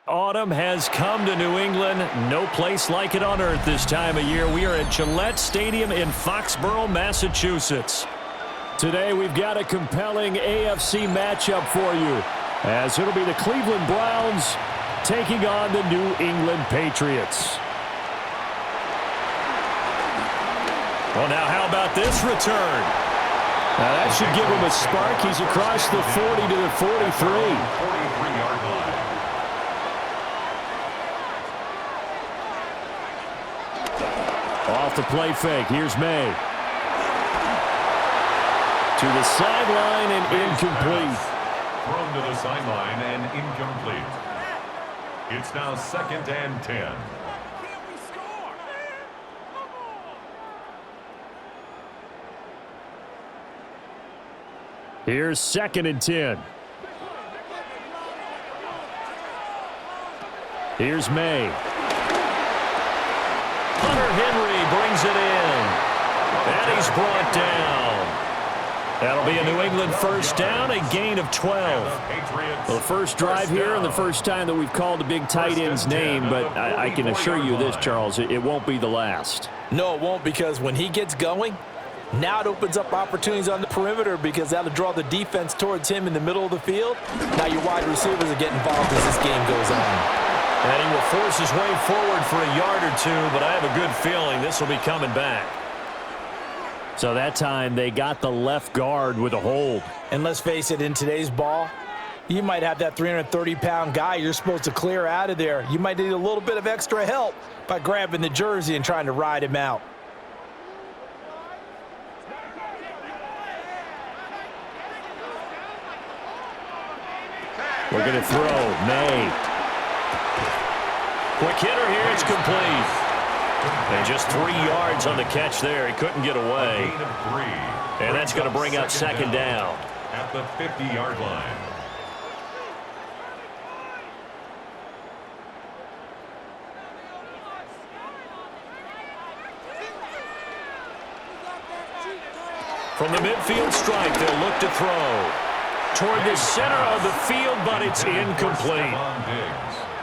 Autumn has come to New England. No place like it on earth this time of year. We are at Gillette Stadium in Foxborough, Massachusetts. Today we've got a compelling AFC matchup for you, as it'll be the Cleveland Browns taking on the New England Patriots. Well, now how about this return? Now that should give him a spark. He's across the 40 to the 43. 43-yard line. Off the play fake. Here's May. To the sideline and incomplete. Thrown to the sideline and incomplete. It's now 2nd and 10. Here's 2nd and 10. Here's May. Hunter Henry brings it in. And he's brought down. That'll be a New England first down, a gain of 12. Well, the first drive here and the first time that we've called a big tight end's name, but I can assure you this, Charles, it won't be the last. No, it won't, because when he gets going, now it opens up opportunities on the perimeter because that'll draw the defense towards him in the middle of the field. Now your wide receivers are getting involved as this game goes on. And he will force his way forward for a yard or two, but I have a good feeling this will be coming back. So that time they got the left guard with a hold. And let's face it, in today's ball, you might have that 330-pound guy you're supposed to clear out of there. You might need a little bit of extra help by grabbing the jersey and trying to ride him out. We're going to throw. May. Quick hitter here. It's complete. And just 3 yards on the catch there. He couldn't get away. And that's going to bring up 2nd down. At the 50-yard line. From the midfield stripe, they'll look to throw. Toward the center of the field, but it's incomplete.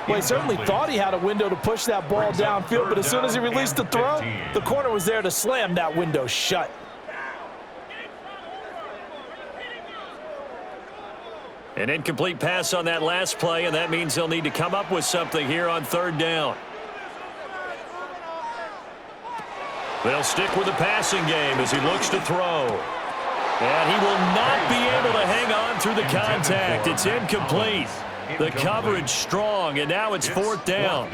Well, he certainly thought he had a window to push that ball downfield, but as soon as he released the throw, the corner was there to slam that window shut. An incomplete pass on that last play, and that means they'll need to come up with something here on 3rd down. They'll stick with the passing game as he looks to throw. And he will not be able to hang on through the contact. It's incomplete. The coverage strong, and now it's 4th down.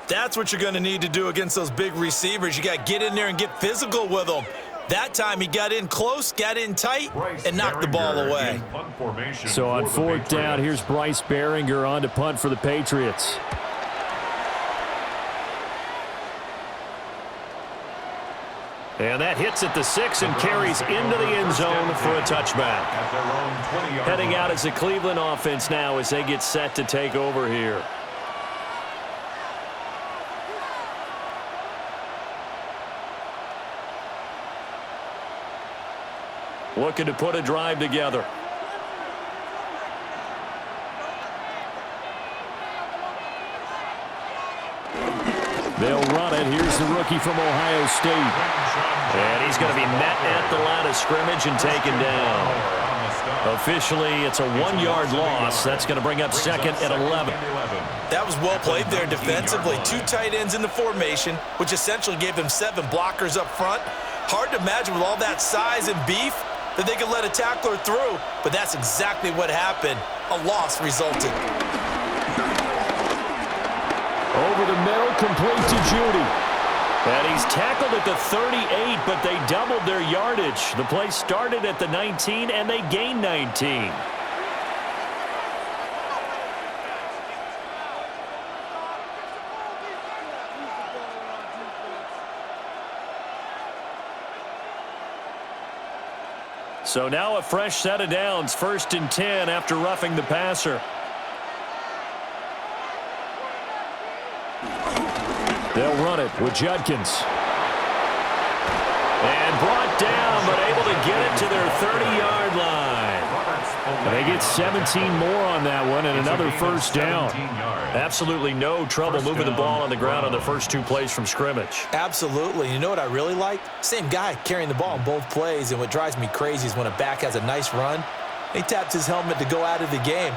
That's what you're going to need to do against those big receivers. You got to get in there and get physical with them. That time he got in close, got in tight, and knocked the ball away. So on 4th down, here's Bryce Behringer on to punt for the Patriots. And that hits at the 6 and carries into the end zone for a touchback. Heading out as the Cleveland offense now as they get set to take over here. Looking to put a drive together. They'll run it. Here's the rookie from Ohio State. And he's going to be met at the line of scrimmage and taken down. Officially, it's a 1-yard loss. That's going to bring up 2nd and 11. That was well played there defensively. 2 tight ends in the formation, which essentially gave them 7 blockers up front. Hard to imagine with all that size and beef that they could let a tackler through, but that's exactly what happened. A loss resulted. Over the middle, complete to Judy. And he's tackled at the 38, but they doubled their yardage. The play started at the 19, and they gained 19. So now a fresh set of downs, 1st and 10 after roughing the passer. They'll run it with Judkins. And brought down, but able to get it to their 30-yard line. They get 17 more on that one and another first down. Absolutely no trouble moving the ball on the ground on the first 2 plays from scrimmage. Absolutely. You know what I really like? Same guy carrying the ball in both plays, and what drives me crazy is when a back has a nice run, he taps his helmet to go out of the game.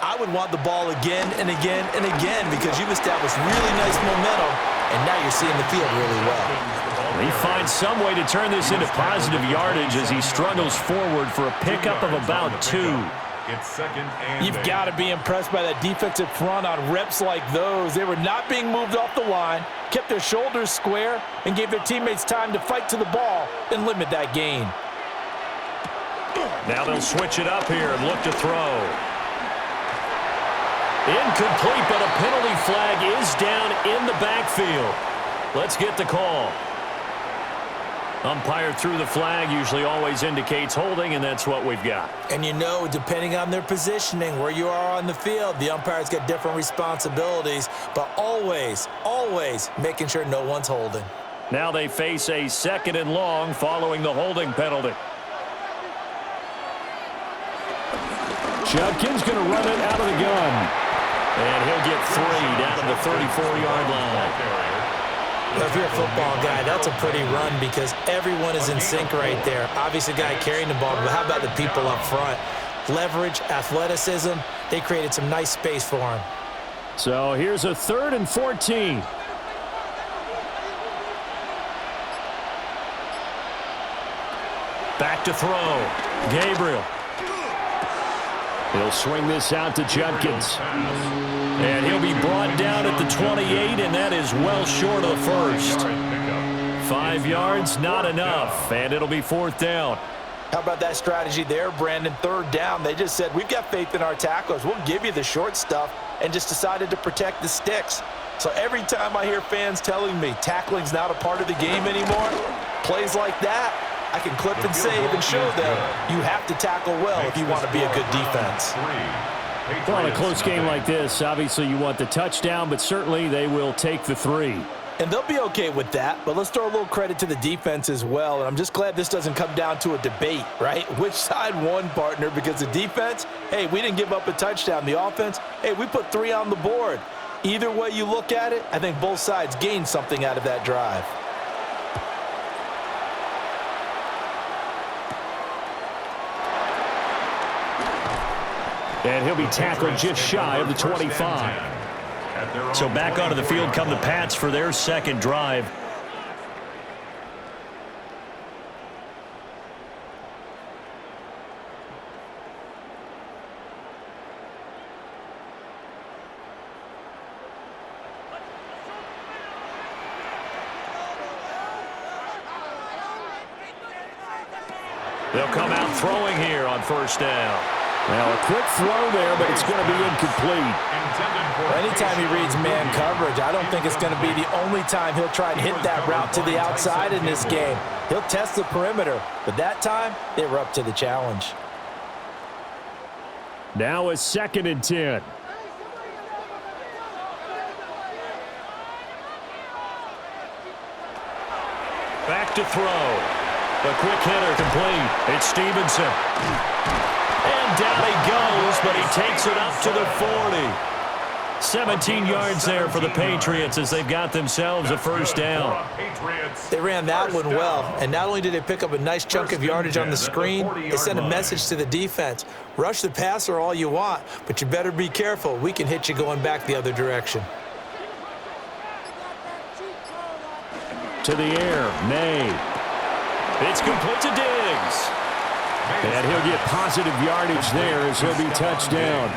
I would want the ball again and again and again because you've established really nice momentum, and now you're seeing the field really well. He finds some way to turn this into positive yardage as he struggles forward for a pickup of about 2. It's second and You've got to be impressed by that defensive front on reps like those. They were not being moved off the line, kept their shoulders square, and gave their teammates time to fight to the ball and limit that gain. Now they'll switch it up here and look to throw. Incomplete, but a penalty flag is down in the backfield. Let's get the call. Umpire threw the flag, usually always indicates holding, and that's what we've got. And you know, depending on their positioning, where you are on the field, the umpire's got different responsibilities, but always, always making sure no one's holding. Now they face a 2nd and long following the holding penalty. Judkins going to run it out of the gun. And he'll get 3 down to the 34-yard line. If you're a football guy, that's a pretty run because everyone is in sync right there. Obviously, the guy carrying the ball, but how about the people up front? Leverage, athleticism, they created some nice space for him. So here's a 3rd and 14. Back to throw. Gabriel. He'll swing this out to Judkins. And he'll be brought down at the 28, and that is well short of the first. 5 yards, not enough, and it'll be 4th down. How about that strategy there, Brandon? 3rd down. They just said, we've got faith in our tacklers. We'll give you the short stuff, and just decided to protect the sticks. So every time I hear fans telling me tackling's not a part of the game anymore, plays like that, I can clip and save and show them you have to tackle well if you want to be a good defense. Well, in a close game like this, obviously you want the touchdown, but certainly they will take the 3. And they'll be okay with that, but let's throw a little credit to the defense as well. And I'm just glad this doesn't come down to a debate, right? Which side won, partner? Because the defense, hey, we didn't give up a touchdown. The offense, hey, we put 3 on the board. Either way you look at it, I think both sides gained something out of that drive. And he'll be tackled just shy of the 25. So back onto the field come the Pats for their 2nd drive. They'll come out throwing here on 1st down. Now a quick throw there, but it's going to be incomplete. Anytime he reads man coverage, I don't think it's going to be the only time he'll try and hit that route to the outside in this game. He'll test the perimeter, but that time they were up to the challenge. Now a 2nd and 10. Back to throw. The quick hitter complete. It's Stevenson. And down he goes, but he takes it up to the 40. 17 yards there for the Patriots as they've got themselves a 1st down. They ran that one well, and not only did they pick up a nice chunk of yardage on the screen, they sent a message to the defense. Rush the passer all you want, but you better be careful. We can hit you going back the other direction. To the air, May. It's complete to Diggs. And he'll get positive yardage there as he'll be touchdown.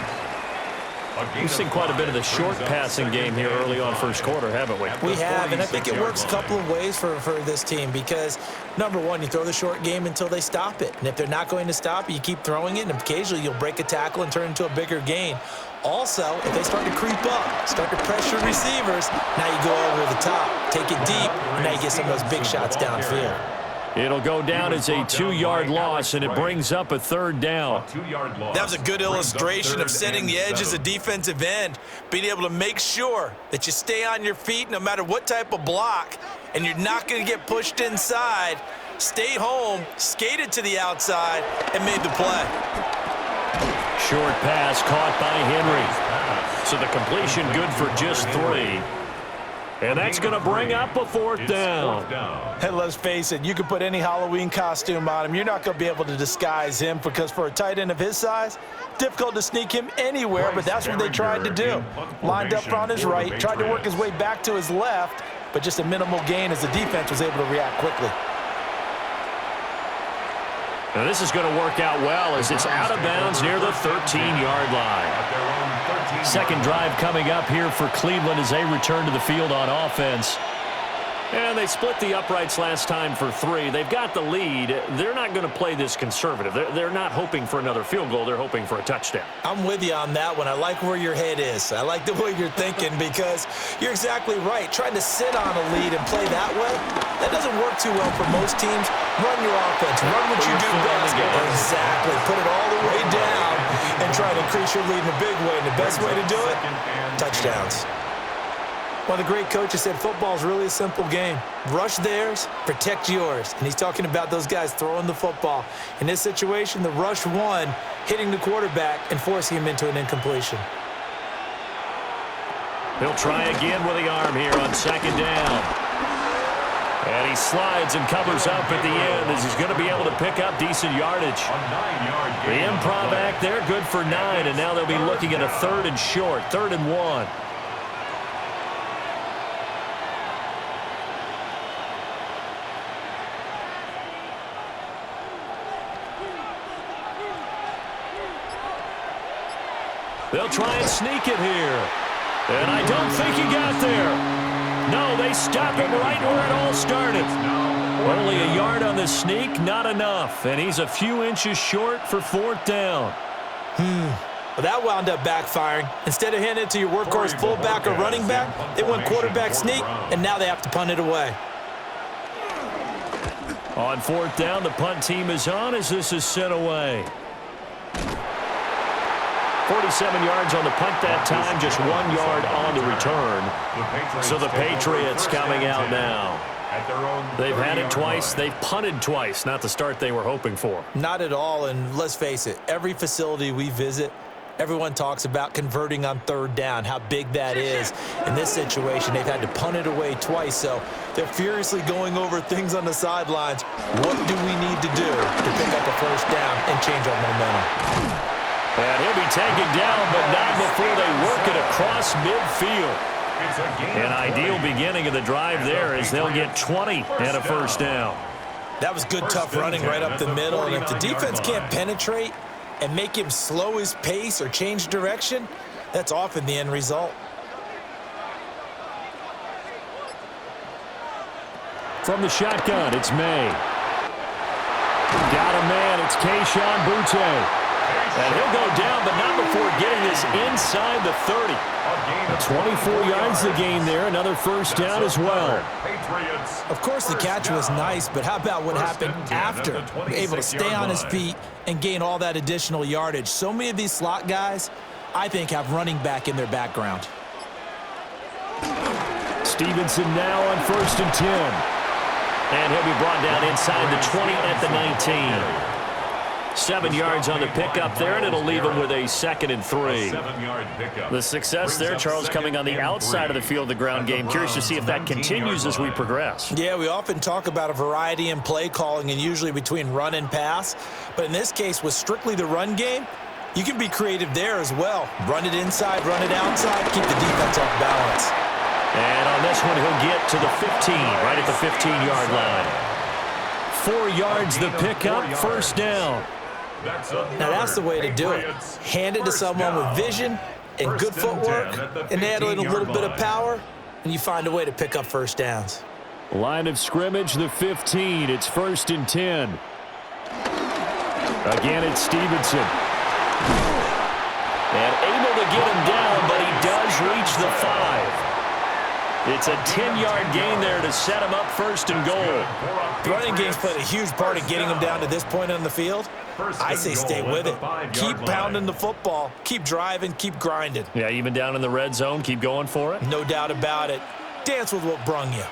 We've seen quite a bit of the short passing game here early on 1st quarter, haven't we? We have, and I think it works a couple of ways for this team because, number one, you throw the short game until they stop it. And if they're not going to stop it, you keep throwing it, and occasionally you'll break a tackle and turn it into a bigger gain. Also, if they start to creep up, start to pressure receivers, now you go over the top, take it deep, and now you get some of those big shots downfield. It'll go down as a 2-yard loss, and it brings up a 3rd down. That was a good illustration of setting the edge as a defensive end, being able to make sure that you stay on your feet no matter what type of block, and you're not going to get pushed inside. Stayed home, skated to the outside, and made the play. short pass caught by Henry. So the completion good for just 3. And that's going to bring up a 4th down. And let's face it, you can put any Halloween costume on him. You're not going to be able to disguise him because for a tight end of his size, difficult to sneak him anywhere, but that's what they tried to do. Lined up on his right, tried to work his way back to his left, but just a minimal gain as the defense was able to react quickly. Now this is going to work out well as it's out of bounds near the 13-yard line. Second drive coming up here for Cleveland as they return to the field on offense. And they split the uprights last time for 3. They've got the lead. They're not going to play this conservative. They're not hoping for another field goal. They're hoping for a touchdown. I'm with you on that one. I like where your head is. I like the way you're thinking because you're exactly right. Trying to sit on a lead and play that way, that doesn't work too well for most teams. Run your offense. Run what you do best. Exactly. Put it all the way down and try to increase your lead in a big way. And the best way to do it, touchdowns. One of the great coaches said football is really a simple game. Rush theirs, protect yours. And he's talking about those guys throwing the football. In this situation, the rush won, hitting the quarterback and forcing him into an incompletion. He'll try again with the arm here on 2nd down. And he slides and covers up at the end as he's going to be able to pick up decent yardage. The improv act there, good for 9, and now they'll be looking at a 3rd and short, 3rd and 1. They'll try and sneak it here. And I don't think he got there. No, they stop him right where it all started. Only a yard on the sneak, not enough. And he's a few inches short for 4th down. Well, that wound up backfiring. Instead of handing it to your workhorse fullback or running back, they went quarterback sneak, and now they have to punt it away. On 4th down, the punt team is on as this is sent away. 47 yards on the punt that time, just 1 yard on the return. So the Patriots coming out now. They've had it twice. They've punted twice. Not the start they were hoping for. Not at all, and let's face it, every facility we visit, everyone talks about converting on 3rd down, how big that is. In this situation, they've had to punt it away twice, so they're furiously going over things on the sidelines. What do we need to do to pick up a 1st down and change our momentum? And he'll be taken down, but not before they work it across midfield. An ideal beginning of the drive there as they'll get 20 and a 1st down. That was good, tough running right up the middle, and if the defense can't penetrate and make him slow his pace or change direction, that's often the end result. From the shotgun, it's May. Got a man, it's Kayshon Boutte. And he'll go down, but not before getting this inside the 30. 24 yards to gain there, another 1st down as well. Of course, the catch was nice, but how about what happened after? Able to stay on his feet and gain all that additional yardage. So many of these slot guys, I think, have running back in their background. Stevenson now on 1st and 10. And he'll be brought down inside the 20 at the 19. 7 yards on the pickup there, and it'll leave him with a 2nd and 3. The success there, Charles, coming on the outside of the field, the ground game. Curious to see if that continues as we progress. Yeah, we often talk about a variety in play calling and usually between run and pass. But in this case, with strictly the run game, you can be creative there as well. Run it inside, run it outside, keep the defense off balance. And on this one, he'll get to the 15, right at the 15-yard line. 4 yards the pickup, 1st down. Now that's the way to do it. Hand it to someone with vision and good footwork, and add in a little bit of power, and you find a way to pick up 1st downs. Line of scrimmage, the 15. It's 1st and 10. Again, it's Stevenson. And able to get him down, but he does reach the 5. It's a 10-yard gain there to set him up 1st and goal. The running game's played a huge part of getting him down to this point on the field. I say stay with it. Keep pounding the football. Keep driving. Keep grinding. Yeah, even down in the red zone, keep going for it. No doubt about it. Dance with what brung you.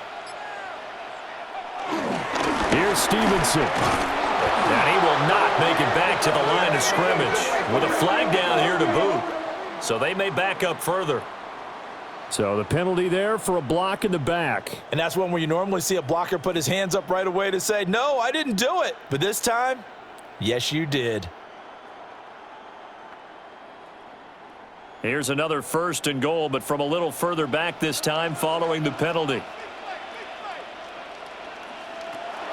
Here's Stevenson. And he will not make it back to the line of scrimmage with a flag down here to boot. So they may back up further. So the penalty there for a block in the back. And that's one where you normally see a blocker put his hands up right away to say, no, I didn't do it. But this time, yes, you did. Here's another 1st and goal, but from a little further back this time following the penalty.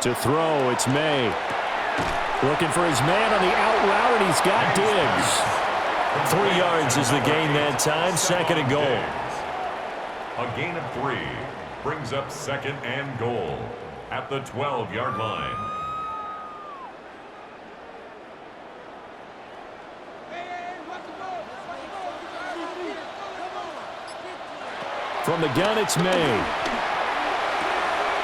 To throw, it's May. Looking for his man on the out route, and he's got Diggs. 3 yards is the gain that time, 2nd and goal. A gain of 3 brings up 2nd and goal at the 12-yard line. From the gun, it's May.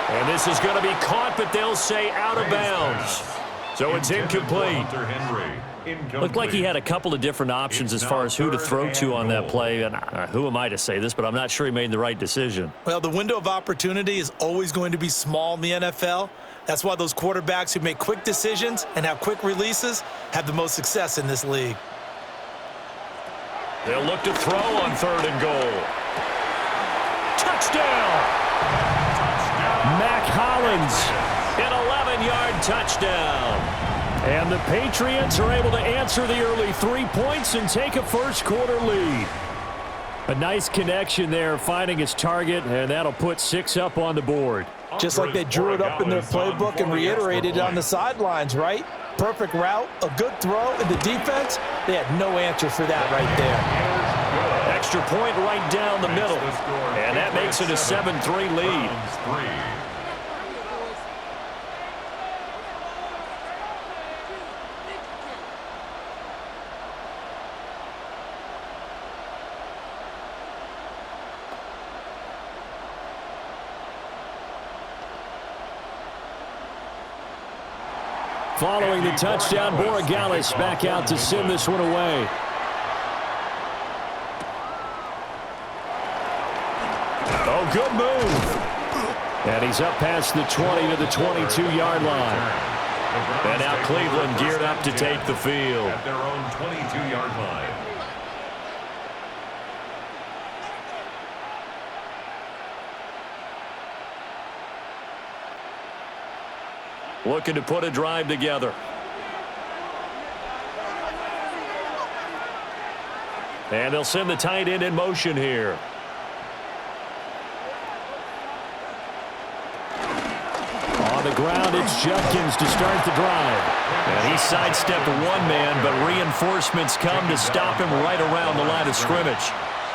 And this is going to be caught, but they'll say out of bounds. So it's incomplete. Looked like he had a couple of different options as far as who to throw to on that play. And who am I to say this, but I'm not sure he made the right decision. Well, the window of opportunity is always going to be small in the NFL. That's why those quarterbacks who make quick decisions and have quick releases have the most success in this league. They'll look to throw on 3rd and goal. Touchdown! Mac Hollins, an 11-yard touchdown. And the Patriots are able to answer the early 3 points and take a first-quarter lead. A nice connection there, finding his target, and that'll put 6 up on the board. Just like they drew it up in their playbook and reiterated it on the sidelines, right? Perfect route, a good throw, and the defense, they had no answer for that right there. Extra point right down the middle, and that makes it a 7-3 lead. Following the touchdown, Borregales back out to send this one away. Oh, good move. And he's up past the 20 to the 22-yard line. And now Cleveland geared up to take the field. At their own 22-yard line. Looking to put a drive together. And they'll send the tight end in motion here. On the ground, it's Judkins to start the drive. And he sidestepped one man, but reinforcements come to stop him right around the line of scrimmage.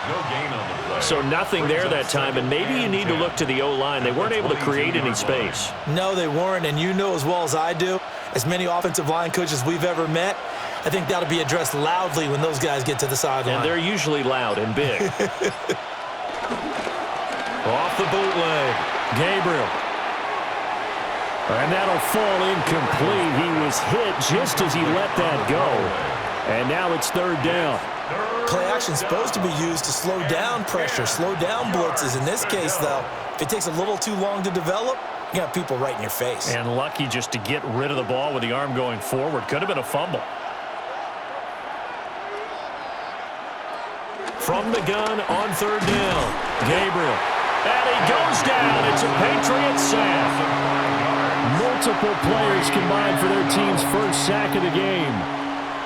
No gain on the play. So nothing there that time, and maybe you need to look to the O-line. They weren't able to create any space. No, they weren't, and you know as well as I do, as many offensive line coaches we've ever met, I think that'll be addressed loudly when those guys get to the sideline. And they're usually loud and big. Off the bootleg, Gabriel. And that'll fall incomplete. He was hit just as he let that go. And now it's 3rd down. Play action's supposed to be used to slow down pressure, slow down blitzes. In this case, though, if it takes a little too long to develop, you got people right in your face. And lucky just to get rid of the ball with the arm going forward. Could have been a fumble. From the gun on 3rd down, Gabriel. And he goes down. It's a Patriot sack. Multiple players combined for their team's first sack of the game.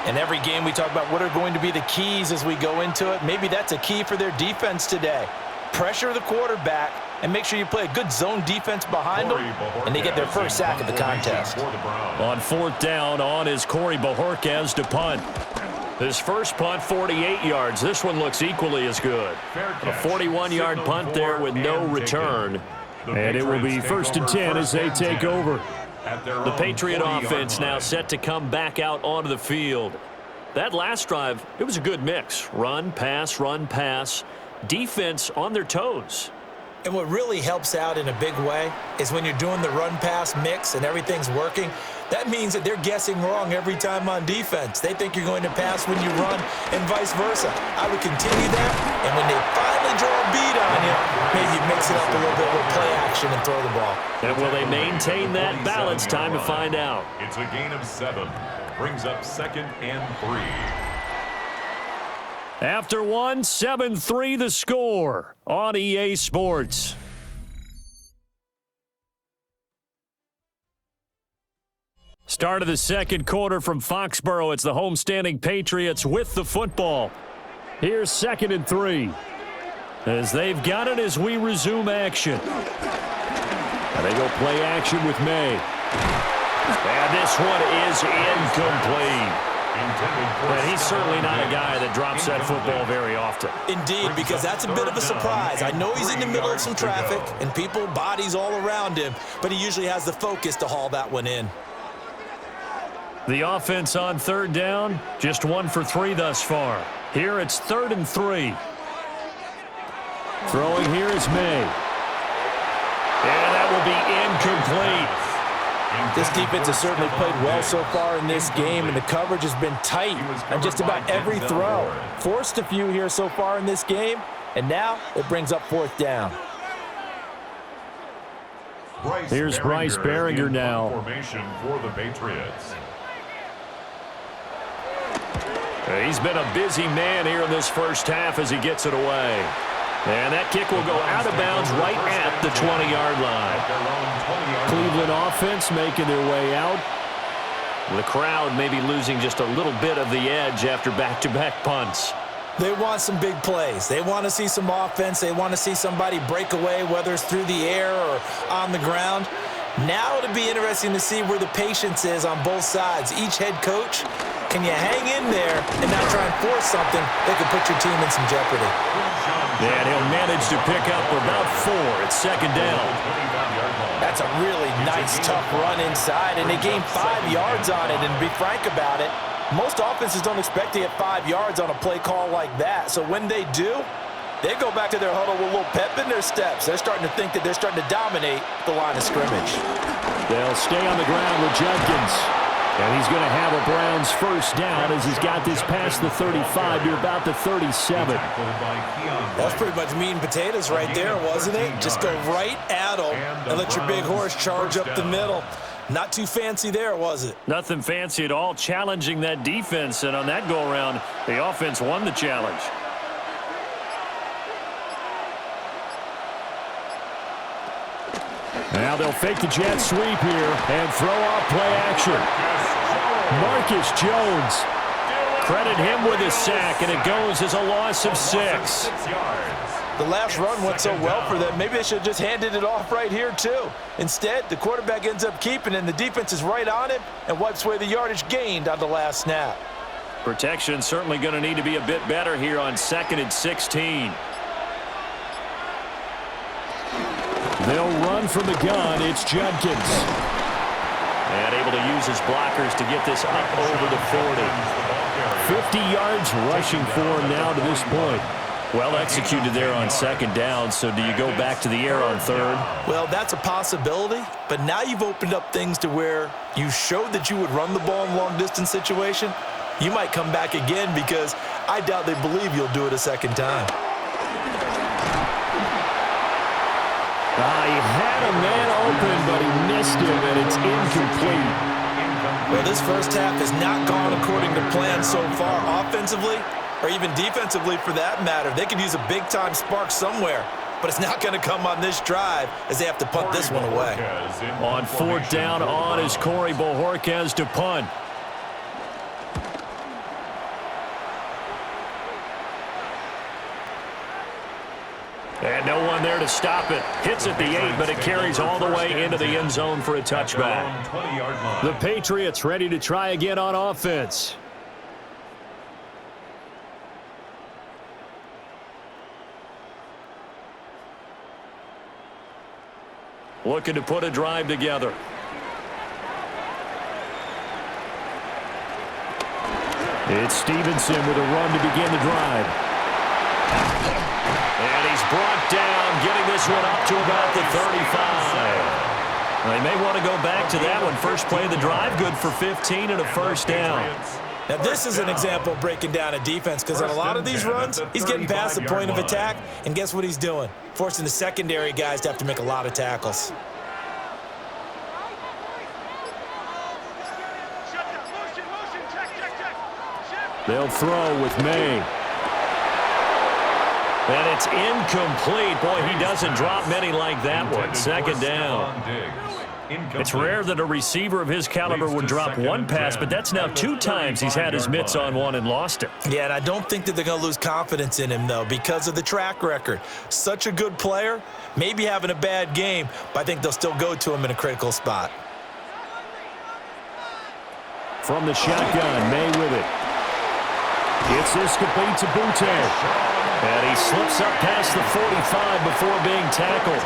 And every game we talk about what are going to be the keys as we go into it. Maybe that's a key for their defense today. Pressure the quarterback and make sure you play a good zone defense behind them, and they get their first sack of the contest. On 4th down, on is Corey Bojorquez to punt. His first punt, 48 yards. This one looks equally as good. A 41-yard punt there with no return. And it will be 1st and 10 as they take over. The Patriot offense now set to come back out onto the field. That last drive, it was a good mix. Run, pass, defense on their toes. And what really helps out in a big way is when you're doing the run-pass mix and everything's working, that means that they're guessing wrong every time on defense. They think you're going to pass when you run and vice versa. I would continue that, and when they finally draw a bead on you, maybe you make mix it up a little bit with play action and throw the ball. And will they maintain that balance? Time to find out. It's a gain of 7. Brings up 2nd and 3. After 1, 7-3 the score on EA Sports. Start of the second quarter from Foxborough. It's the homestanding Patriots with the football. Here's 2nd and 3. As they've got it as we resume action. And they go play action with May. And this one is incomplete. And he's certainly not a guy that drops that football very often. Indeed, because that's a bit of a surprise. I know he's in the middle of some traffic and people, bodies all around him, but he usually has the focus to haul that one in. The offense on 3rd down, just 1 for 3 thus far. Here it's 3rd and 3. Throwing here is May. And that will be incomplete. This defense has certainly played well so far in this game, and the coverage has been tight on just about every throw. Forced a few here so far in this game, and now it brings up 4th down. Here's Bryce Behringer now. Formation for the Patriots. He's been a busy man here in this first half as he gets it away. And that kick will go out of bounds right at the 20-yard line. Cleveland offense making their way out. The crowd maybe losing just a little bit of the edge after back-to-back punts. They want some big plays. They want to see some offense. They want to see somebody break away, whether it's through the air or on the ground. Now it'll be interesting to see where the patience is on both sides. Each head coach, can you hang in there and not try and force something that could put your team in some jeopardy? And he'll manage to pick up about 4 at 2nd down. That's a really nice, tough run inside, and they gained 5 yards on it. And to be frank about it, most offenses don't expect to get 5 yards on a play call like that. So when they do, they go back to their huddle with a little pep in their steps. They're starting to think that they're starting to dominate the line of scrimmage. They'll stay on the ground with Judkins. And he's going to have a Browns first down as he's got this past the 35 to about the 37. That's pretty much meat and potatoes right there, wasn't it? Just go right at them and let your big horse charge up the middle. Not too fancy there, was it? Nothing fancy at all, challenging that defense. And on that go-around, the offense won the challenge. Now they'll fake the jet sweep here and throw off play action. Marcus Jones. Credit him with his sack, and it goes as a loss of 6. The last run went so well for them, maybe they should have just handed it off right here too. Instead, the quarterback ends up keeping it, and the defense is right on him and wipes away the yardage gained on the last snap. Protection certainly going to need to be a bit better here on 2nd and 16. They'll run from the gun. It's Judkins. And able to use his blockers to get this up over the 40. 50 yards rushing for him now to this point. Well executed there on 2nd down, so do you go back to the air on 3rd? Well, that's a possibility, but now you've opened up things to where you showed that you would run the ball in long-distance situation. You might come back again because I doubt they believe you'll do it a 2nd time. He had a man open, but he missed him, and it's incomplete. Well, this first half has not gone according to plan so far offensively, or even defensively for that matter. They could use a big-time spark somewhere, but it's not going to come on this drive as they have to punt this one away. On 4th down on is Corey Bojorquez to punt. And no one there to stop it. Hits at the 8, but it carries all the way into the end zone for a touchback. The Patriots ready to try again on offense. Looking to put a drive together. It's Stevenson with a run to begin the drive. And he's brought down, getting this one up to about the 35. They may want to go back to that one. First play of the drive, good for 15 and a first down. Now, this is an example of breaking down a defense because on a lot of these runs, he's getting past the point of attack, and guess what he's doing? Forcing the secondary guys to have to make a lot of tackles. They'll throw with May. And it's incomplete. Boy, he doesn't drop many like that one. Second down. It's rare that a receiver of his caliber would drop one pass, but that's now 2 times he's had his mitts on one and lost it. Yeah, and I don't think that they're going to lose confidence in him, though, because of the track record. Such a good player, maybe having a bad game, but I think they'll still go to him in a critical spot. From the shotgun, May with it. It's incomplete to Butte. And he slips up past the 45 before being tackled.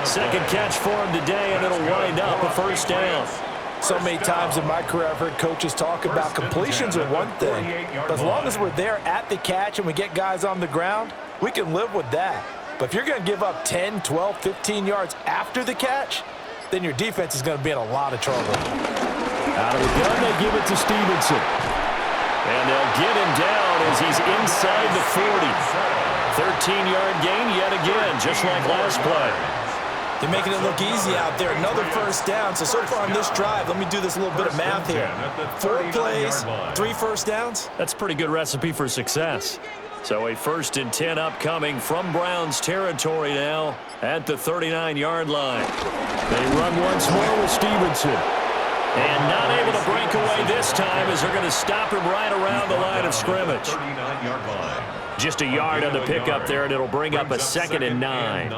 Second catch for him today, and it'll wind up a first down. So many times in my career, I've heard coaches talk about completions are one thing, but as long as we're there at the catch and we get guys on the ground, we can live with that. But if you're going to give up 10, 12, 15 yards after the catch, then your defense is going to be in a lot of trouble. Out of the gun, they give it to Stevenson. And they'll get him down as he's inside the 40. 13-yard gain yet again, just like last play. They're making it look easy out there. Another first down. So far on this drive, let me do this little bit of math here. 4 plays, 3 first downs. That's a pretty good recipe for success. So a 1st and 10 upcoming from Browns territory now at the 39-yard line. They run once more with Stevenson. And not able to break away this time as they're going to stop him right around the line of scrimmage. Just a yard on the pickup there, and it'll bring up a 2nd and 9.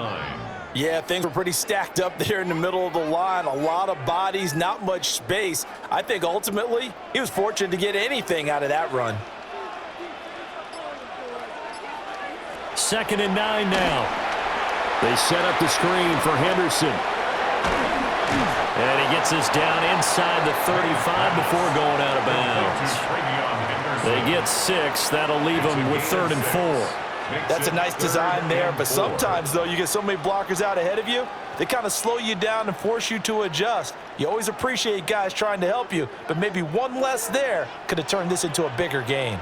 Yeah, things were pretty stacked up there in the middle of the line. A lot of bodies, not much space. I think ultimately he was fortunate to get anything out of that run. 2nd and 9 now. They set up the screen for Henderson. And he gets us down inside the 35 before going out of bounds. They get 6. That'll leave them with 3rd and 4. That's a nice design there, but sometimes, though, you get so many blockers out ahead of you, they kind of slow you down and force you to adjust. You always appreciate guys trying to help you, but maybe one less there could have turned this into a bigger gain.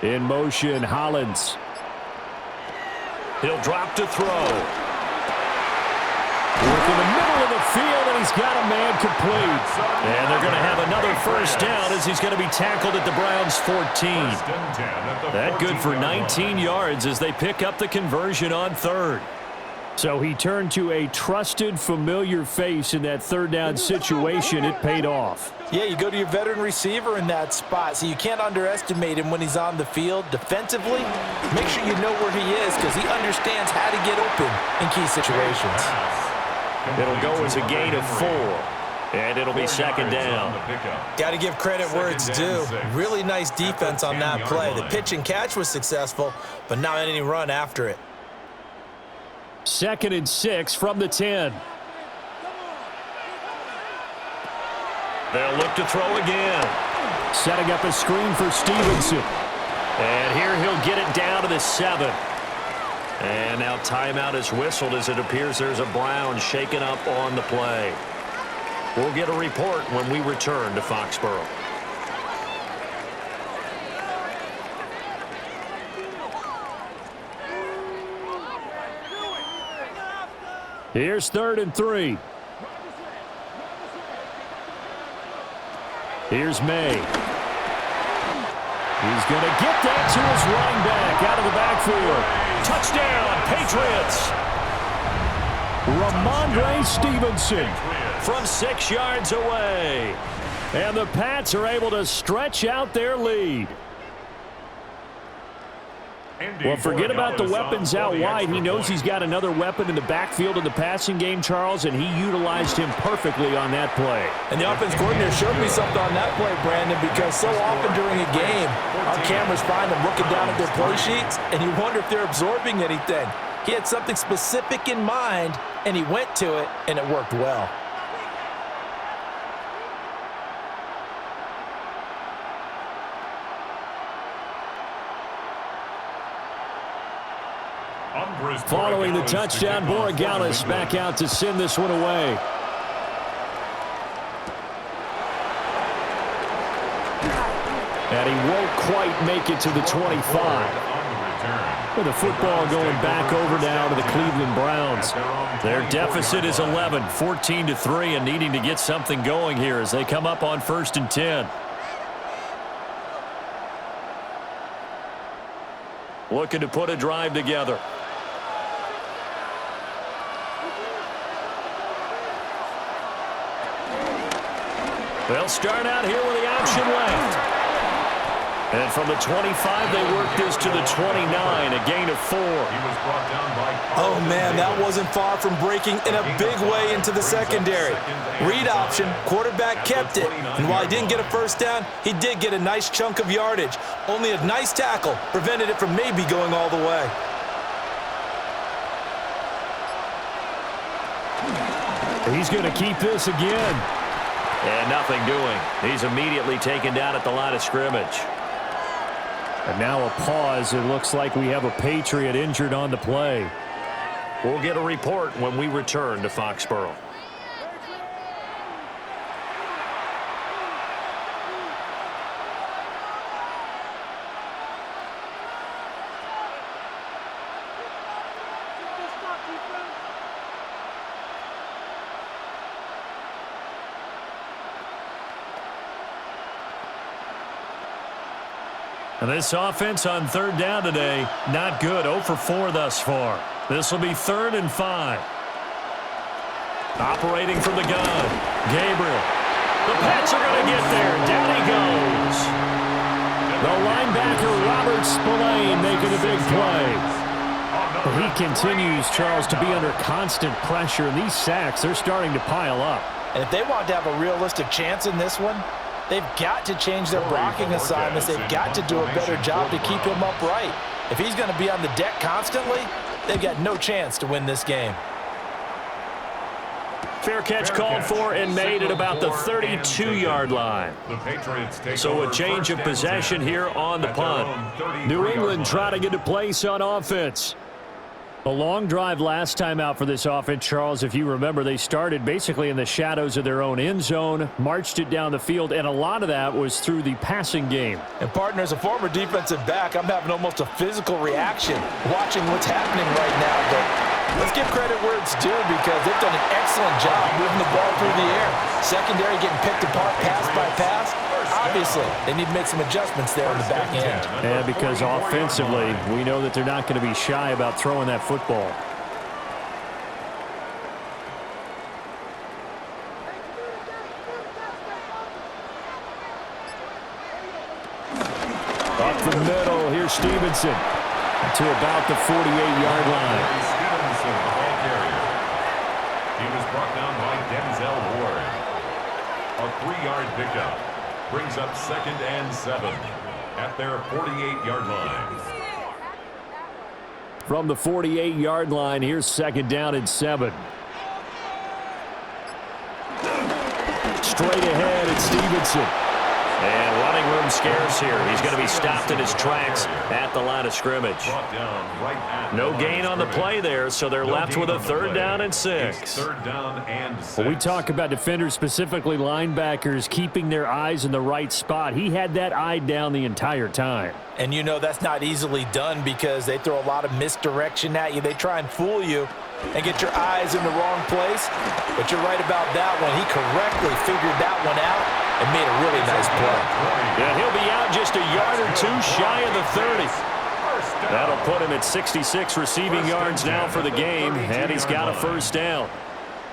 In motion, Hollins. He'll drop to throw. Work in the middle of the field, and he's got a man complete. And they're going to have another first down as he's going to be tackled at the Browns' 14. That good for 19 yards as they pick up the conversion on 3rd. So he turned to a trusted, familiar face in that 3rd down situation. It paid off. Yeah, you go to your veteran receiver in that spot, so you can't underestimate him when he's on the field. Defensively, make sure you know where he is because he understands how to get open in key situations. It'll go as a gain of 4, and it'll be 2nd down. Got to give credit where it's due. Really nice defense on that play. The pitch and catch was successful, but not any run after it. 2nd and 6 from the 10. They'll look to throw again. Setting up a screen for Stevenson. And here he'll get it down to the 7. And now timeout is whistled as it appears there's a Brown shaken up on the play. We'll get a report when we return to Foxborough. Here's 3rd and 3. Here's May. He's going to get that to his running back out of the backfield. Touchdown, Patriots. Ramondre Stevenson from 6 yards away. And the Pats are able to stretch out their lead. Well, forget about the weapons out wide. He knows he's got another weapon in the backfield in the passing game, Charles, and he utilized him perfectly on that play. And the offense coordinator showed me something on that play, Brandon, because so often during a game, our cameras find them looking down at their play sheets, and you wonder if they're absorbing anything. He had something specific in mind, and he went to it, and it worked well. Following the touchdown, Borregales back out to send this one away. And he won't quite make it to the 25. With the football going back over now to the Cleveland Browns. Their deficit is 11, 14-3, and needing to get something going here as they come up on 1st and 10. Looking to put a drive together. They'll start out here with the option left. And from the 25, they work this to the 29, a gain of 4. Oh, man, that wasn't far from breaking in a big way into the secondary. Read option, quarterback kept it. And while he didn't get a first down, he did get a nice chunk of yardage. Only a nice tackle prevented it from maybe going all the way. He's going to keep this again. And nothing doing. He's immediately taken down at the line of scrimmage. And now a pause. It looks like we have a Patriot injured on the play. We'll get a report when we return to Foxborough. And this offense on 3rd down today, not good. 0 for 4 thus far. This will be 3rd and 5. Operating from the gun. Gabriel. The Pats are going to get there. Down he goes. The linebacker, Robert Spillane, making a big play. He continues, Charles, to be under constant pressure. And these sacks, they're starting to pile up. And if they want to have a realistic chance in this one, they've got to change their blocking assignments. They've got to do a better job to keep him upright. If he's going to be on the deck constantly, they've got no chance to win this game. Fair catch called for and made at about the 32-yard line. So a change of possession here on the punt. New England trying to get a place on offense. A long drive last time out for this offense, Charles. If you remember, they started basically in the shadows of their own end zone, marched it down the field, and a lot of that was through the passing game. And, partner, as a former defensive back, I'm having almost a physical reaction watching what's happening right now. But let's give credit where it's due because they've done an excellent job moving the ball through the air. Secondary getting picked apart pass by pass. Obviously, they need to make some adjustments there on the back end. Yeah, because offensively, we know that they're not going to be shy about throwing that football. Up the middle, here's Stevenson to about the 48-yard line. Stevenson, the ball carrier. He was brought down by Denzel Ward. A 3-yard pickup. Brings up 2nd and 7 at their 48-yard line. From the 48-yard line, here's 2nd down and 7. Straight ahead, it's Stevenson. And running room scarce here. He's going to be stopped in his tracks at the line of scrimmage. No gain on the play there, so they're left with a 3rd down and 6. When we talk about defenders, specifically linebackers, keeping their eyes in the right spot, he had that eye down the entire time. And you know that's not easily done because they throw a lot of misdirection at you. They try and fool you and get your eyes in the wrong place. But you're right about that one. He correctly figured that one out and made a really nice play. Yeah, he'll be out just a yard or two shy of the 30. That'll put him at 66 receiving yards now for the game, and he's got a 1st down.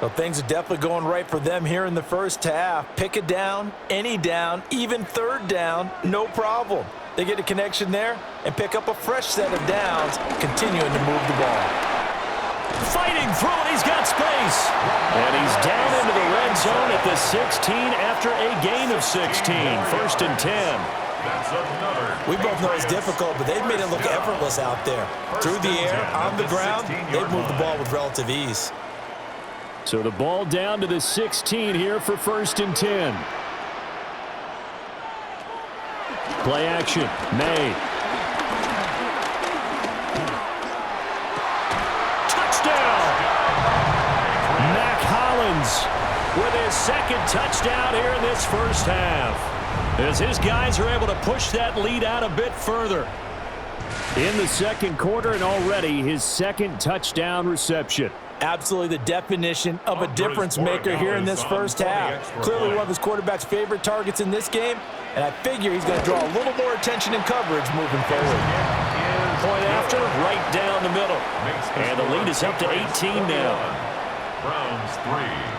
Well, things are definitely going right for them here in the first half. Pick a down, any down, even 3rd down, no problem. They get a connection there and pick up a fresh set of downs, continuing to move the ball. Fighting through it, he's got space. And he's down into the red zone at the 16 after a gain of 16. 1st and 10. We both know it's difficult, but they've made it look effortless out there. Through the air, on the ground, they've moved the ball with relative ease. So the ball down to the 16 here for 1st and 10. Play action, May. Touchdown! Mac Hollins with his 2nd touchdown here in this first half. as his guys are able to push that lead out a bit further. In the second quarter, and already his second touchdown reception. Absolutely the definition of a difference maker here in this first half. Clearly one of his quarterback's favorite targets in this game, and I figure he's going to draw a little more attention and coverage moving forward. Point after, right down the middle. And the lead is up to 18 now. Browns 3.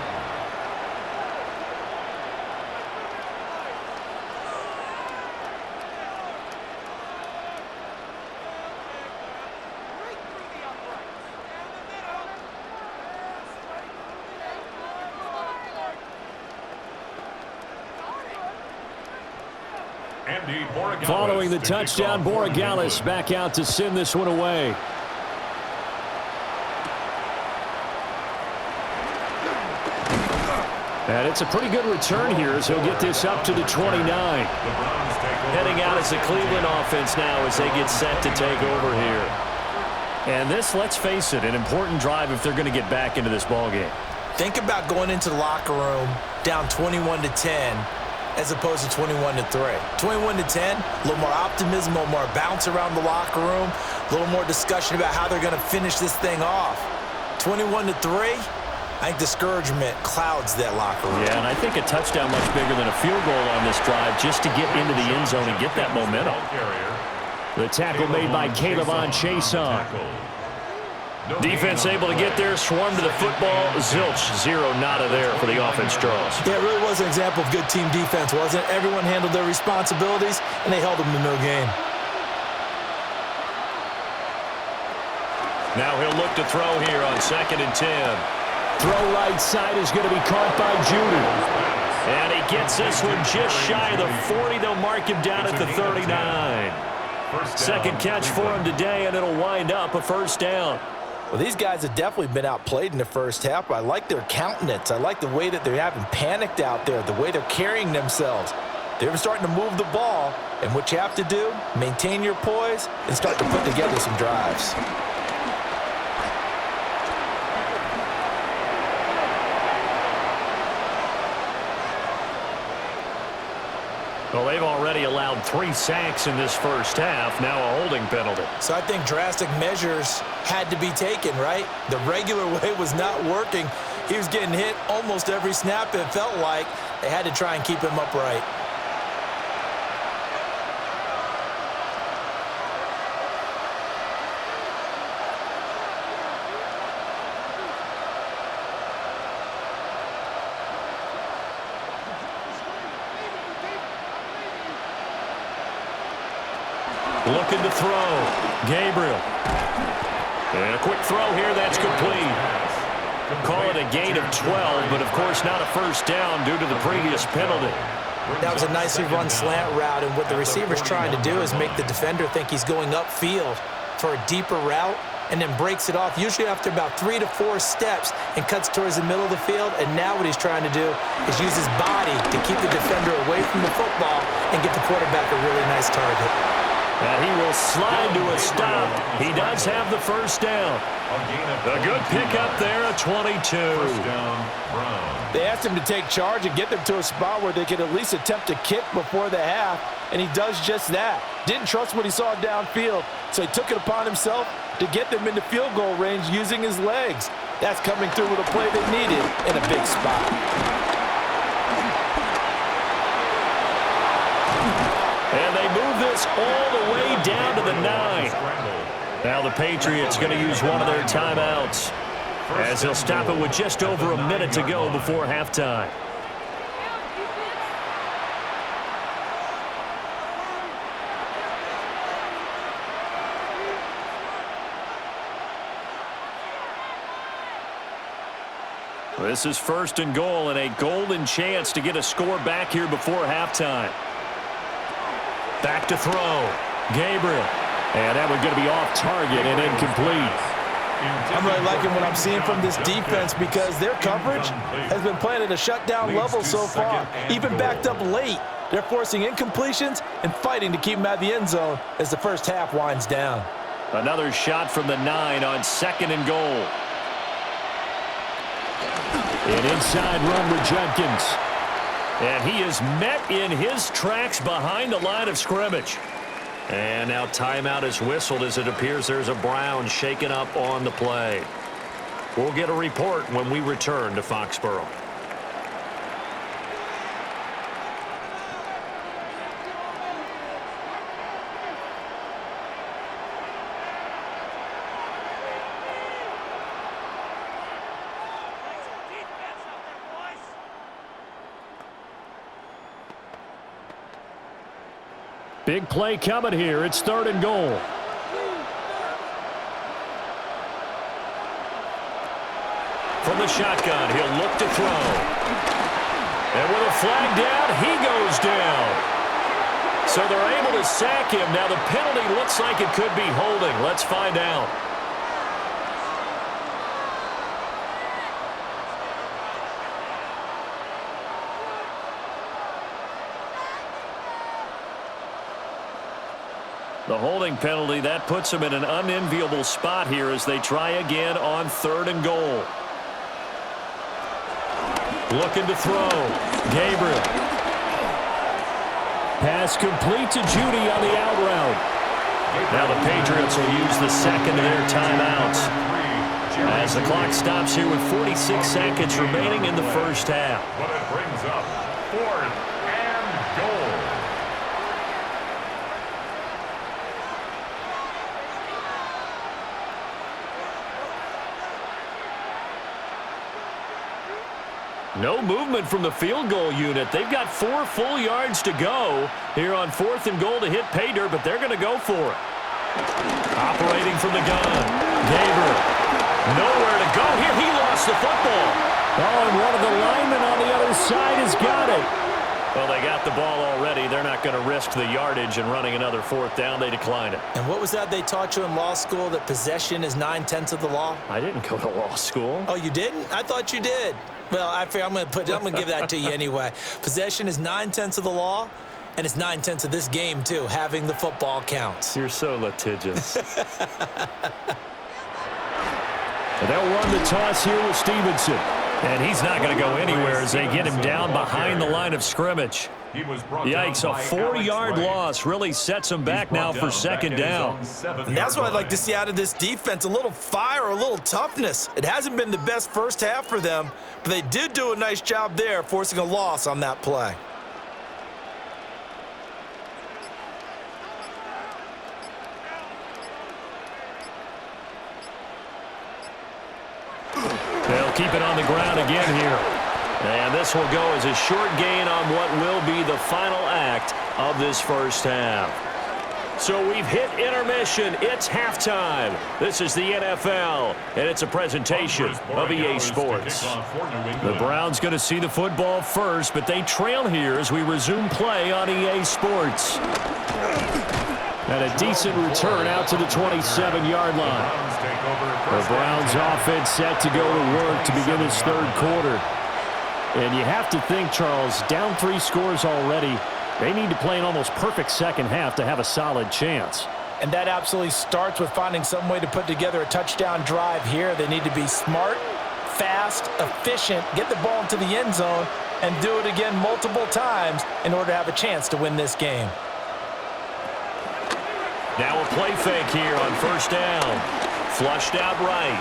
Following the touchdown, Borregales back out to send this one away. And it's a pretty good return here as he'll get this up to the 29. Heading out as the Cleveland offense now as they get set to take over here. And this, let's face it, an important drive if they're going to get back into this ballgame. Think about going into the locker room down 21-10 as opposed to 21-3. 21-10, a little more optimism, a little more bounce around the locker room, a little more discussion about how they're going to finish this thing off. 21-3, I think discouragement clouds that locker room. Yeah, and I think a touchdown much bigger than a field goal on this drive just to get into the end zone and get that momentum. The tackle made by Caleb Chason. Defense able to get there, swarm to the football. Zilch, zero nada there for the offense draws. Yeah, it really was an example of good team defense, wasn't it? Everyone handled their responsibilities, and they held them to no gain. Now he'll look to throw here on 2nd and 10. Throw right side is going to be caught by Judy. And he gets this one just shy of the 40. They'll mark him down at the 39. Second catch for him today, and it'll wind up a first down. Well, these guys have definitely been outplayed in the first half, but I like their countenance. I like the way that they haven't panicked out there, the way they're carrying themselves. They're starting to move the ball, and what you have to do, maintain your poise and start to put together some drives. Well, they've already allowed 3 sacks in this first half, now a holding penalty. So I think drastic measures had to be taken, right? The regular way was not working. He was getting hit almost every snap, it felt like. They had to try and keep him upright. Looking to throw. Gabriel. And a quick throw here. That's complete. Call it a gain of 12, but of course not a first down due to the previous penalty. That was a nicely run slant route, and what the receiver's trying to do is make the defender think he's going upfield for a deeper route and then breaks it off, usually after about 3 to 4 steps, and cuts towards the middle of the field. And now what he's trying to do is use his body to keep the defender away from the football and get the quarterback a really nice target. And he will slide to a stop. He does have the first down. A good pickup there, a 22. They asked him to take charge and get them to a spot where they could at least attempt a kick before the half, and he does just that. Didn't trust what he saw downfield, so he took it upon himself to get them into field goal range using his legs. That's coming through with a play they needed in a big spot. And they move this all the way down to the 9. Now the Patriots going to use one of their timeouts as they'll stop it with just over a minute to go before halftime. This is 1st and goal and a golden chance to get a score back here before halftime. Back to throw. Gabriel. And that one's going to be off target and incomplete. I'm really liking what I'm seeing from this defense because their coverage has been playing at a shutdown level so far. Even backed up late, they're forcing incompletions and fighting to keep them out of the end zone as the first half winds down. Another shot from the 9 on 2nd and goal. An inside run with Jenkins. And he is met in his tracks behind the line of scrimmage. And now timeout is whistled as it appears there's a Brown shaken up on the play. We'll get a report when we return to Foxborough. Big play coming here. It's 3rd and goal. From the shotgun, he'll look to throw. And with a flag down, he goes down. So they're able to sack him. Now the penalty looks like it could be holding. Let's find out. The holding penalty, that puts them in an unenviable spot here as they try again on 3rd and goal. Looking to throw. Gabriel. Pass complete to Judy on the out route. Now the Patriots will use the second of their timeouts as the clock stops here with 46 seconds remaining in the first half. But it brings up 4th and goal. No movement from the field goal unit. They've got 4 full yards to go here on 4th and goal to hit pay dirt, but they're going to go for it. Operating from the gun. Gabriel. Nowhere to go here. He lost the football. Oh, and one of the linemen on the other side has got it. Well, they got the ball already. They're not going to risk the yardage and running another 4th down. They decline it. And what was that they taught you in law school, that possession is 9/10 of the law? I didn't go to law school. Oh, you didn't? I thought you did. Well, I'm going to give that to you anyway. Possession is 9/10 of the law, and it's 9/10 of this game, too. Having the football counts. You're so litigious. They'll run the toss here with Stevenson. And he's not going to go anywhere as they get him down behind the line of scrimmage. Yikes, a 4-yard loss really sets him back now for 2nd down. And that's what I'd like to see out of this defense, a little fire, a little toughness. It hasn't been the best first half for them, but they did do a nice job there, forcing a loss on that play. They'll keep it on the ground again here. And this will go as a short gain on what will be the final act of this first half. So we've hit intermission. It's halftime. This is the NFL, and it's a presentation of EA Sports. The Browns going to see the football first, but they trail here as we resume play on EA Sports. And a decent return out to the 27-yard line. The Browns offense set to go to work to begin this 3rd quarter. And you have to think, Charles, down 3 scores already. They need to play an almost perfect second half to have a solid chance. And that absolutely starts with finding some way to put together a touchdown drive here. They need to be smart, fast, efficient, get the ball into the end zone, and do it again multiple times in order to have a chance to win this game. Now a play fake here on 1st down. Flushed out right.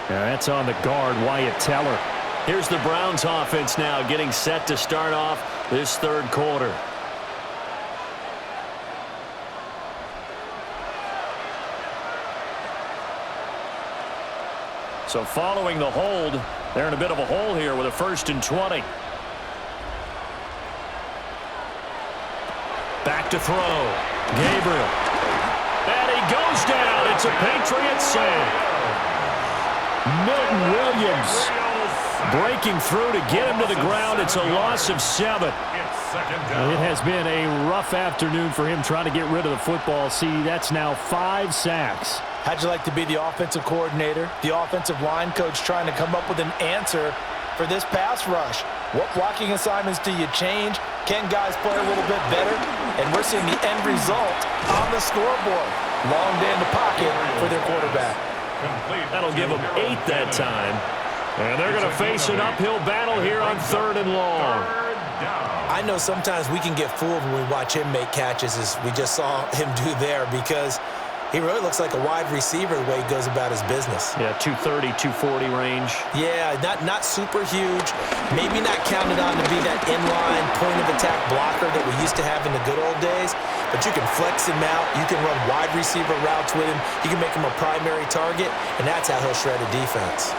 Now that's on the guard, Wyatt Teller. Here's the Browns offense now getting set to start off this 3rd quarter. So following the hold, they're in a bit of a hole here with a 1st and 20. Back to throw. Gabriel. And he goes down. It's a Patriots save. Milton Williams breaking through to get him to the ground. It's a loss of 7. It has been a rough afternoon for him trying to get rid of the football. See, that's now 5 sacks. How'd you like to be the offensive coordinator, the offensive line coach trying to come up with an answer for this pass rush? What blocking assignments do you change? Can guys play a little bit better? And we're seeing the end result on the scoreboard. Long day in the pocket for their quarterback. That'll give them 8 that time. And they're going to face an uphill battle here on 3rd and long. I know sometimes we can get fooled when we watch him make catches, as we just saw him do there, because he really looks like a wide receiver the way he goes about his business. Yeah, 230, 240 range. Yeah, not super huge. Maybe not counted on to be that inline point-of-attack blocker that we used to have in the good old days, but you can flex him out. You can run wide receiver routes with him. You can make him a primary target, and that's how he'll shred a defense.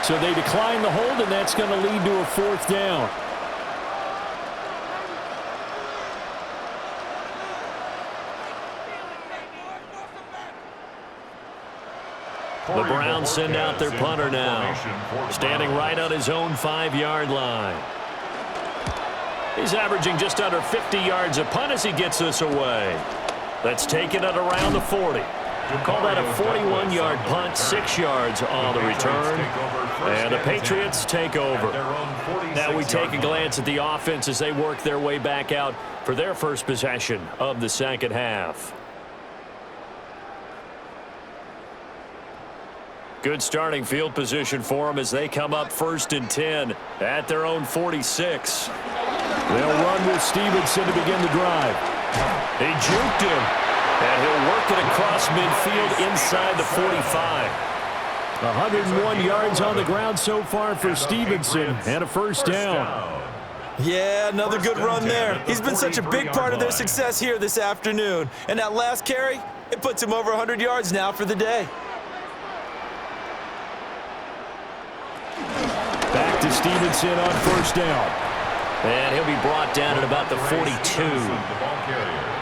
So they decline the hold, and that's going to lead to a 4th down. The Browns send out their punter now, standing right on his own 5-yard line. He's averaging just under 50 yards a punt as he gets this away. Let's take it at around the 40. We'll call that a 41-yard punt, 6 yards on the return. And the Patriots take over. Now we take a glance at the offense as they work their way back out for their first possession of the second half. Good starting field position for them as they come up 1st and 10 at their own 46. They'll run with Stevenson to begin the drive. They juked him, and he'll work it across midfield inside the 45. 101 yards on the ground so far for Stevenson, and a 1st down. Yeah, another good run there. He's been such a big part of their success here this afternoon. And that last carry, it puts him over 100 yards now for the day. Back to Stevenson on 1st down. And he'll be brought down at about the 42.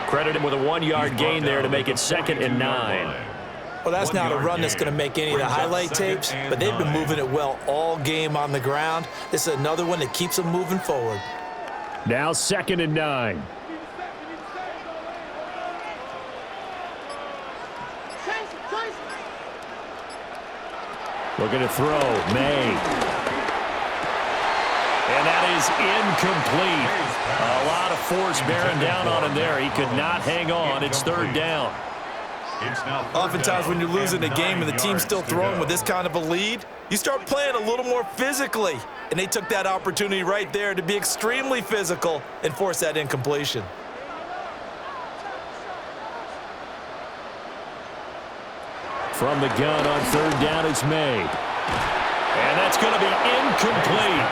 Credit him with a 1-yard gain there to make it 2nd and 9. Well, that's not a run that's going to make any of the highlight tapes, but they've been moving it well all game on the ground. This is another one that keeps them moving forward. Now 2nd and 9. Looking to throw, May. And that is incomplete. A lot of force bearing down on him there. He could not hang on. It's 3rd down. Oftentimes when you're losing a game and the team's still throwing with this kind of a lead, you start playing a little more physically. And they took that opportunity right there to be extremely physical and force that incompletion. From the gun on 3rd down, it's made. And that's going to be incomplete.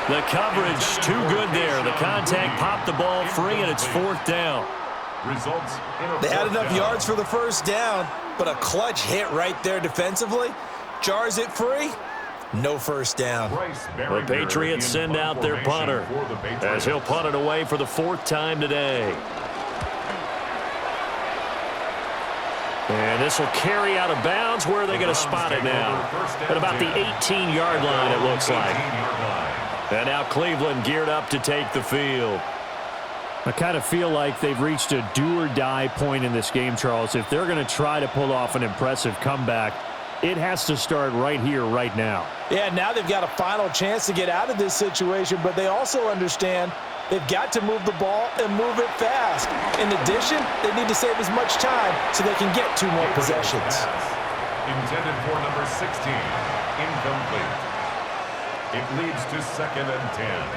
The coverage too good there. The contact popped the ball free, and it's 4th down. They had enough yards for the 1st down, but a clutch hit right there defensively. Jars it free. No 1st down. The Patriots send out their punter as he'll punt it away for the 4th time today. And this will carry out of bounds. Where are they going to spot it now? At about the 18-yard line, it looks like. And now Cleveland geared up to take the field. I kind of feel like they've reached a do-or-die point in this game, Charles. If they're going to try to pull off an impressive comeback, it has to start right here, right now. Yeah, now they've got a final chance to get out of this situation, but they also understand they've got to move the ball and move it fast. In addition, they need to save as much time so they can get 2 more possessions. Intended for number 16, incomplete. It leads to 2nd and 10.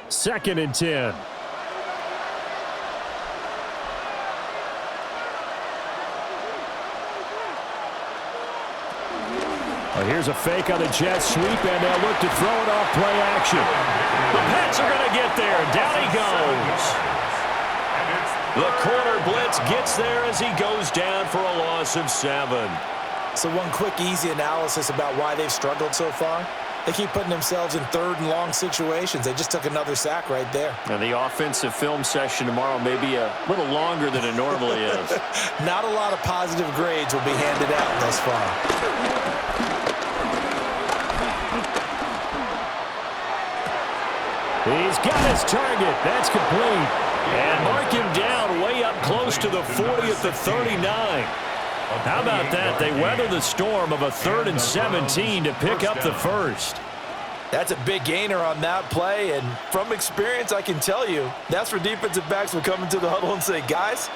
Second and 10. Well, here's a fake on the jet sweep, and they'll look to throw it off play action. The Pats are going to get there. Down he goes. The corner blitz gets there as he goes down for a loss of 7. So one quick, easy analysis about why they've struggled so far. They keep putting themselves in 3rd and long situations. They just took another sack right there. And the offensive film session tomorrow may be a little longer than it normally is. Not a lot of positive grades will be handed out thus far. He's got his target. That's complete. And mark him down way up close to the 40 at the 39. How about that? They weather the storm of a 3rd and 17 to pick up the 1st. That's a big gainer on that play, and from experience, I can tell you, that's where defensive backs will come into the huddle and say, guys,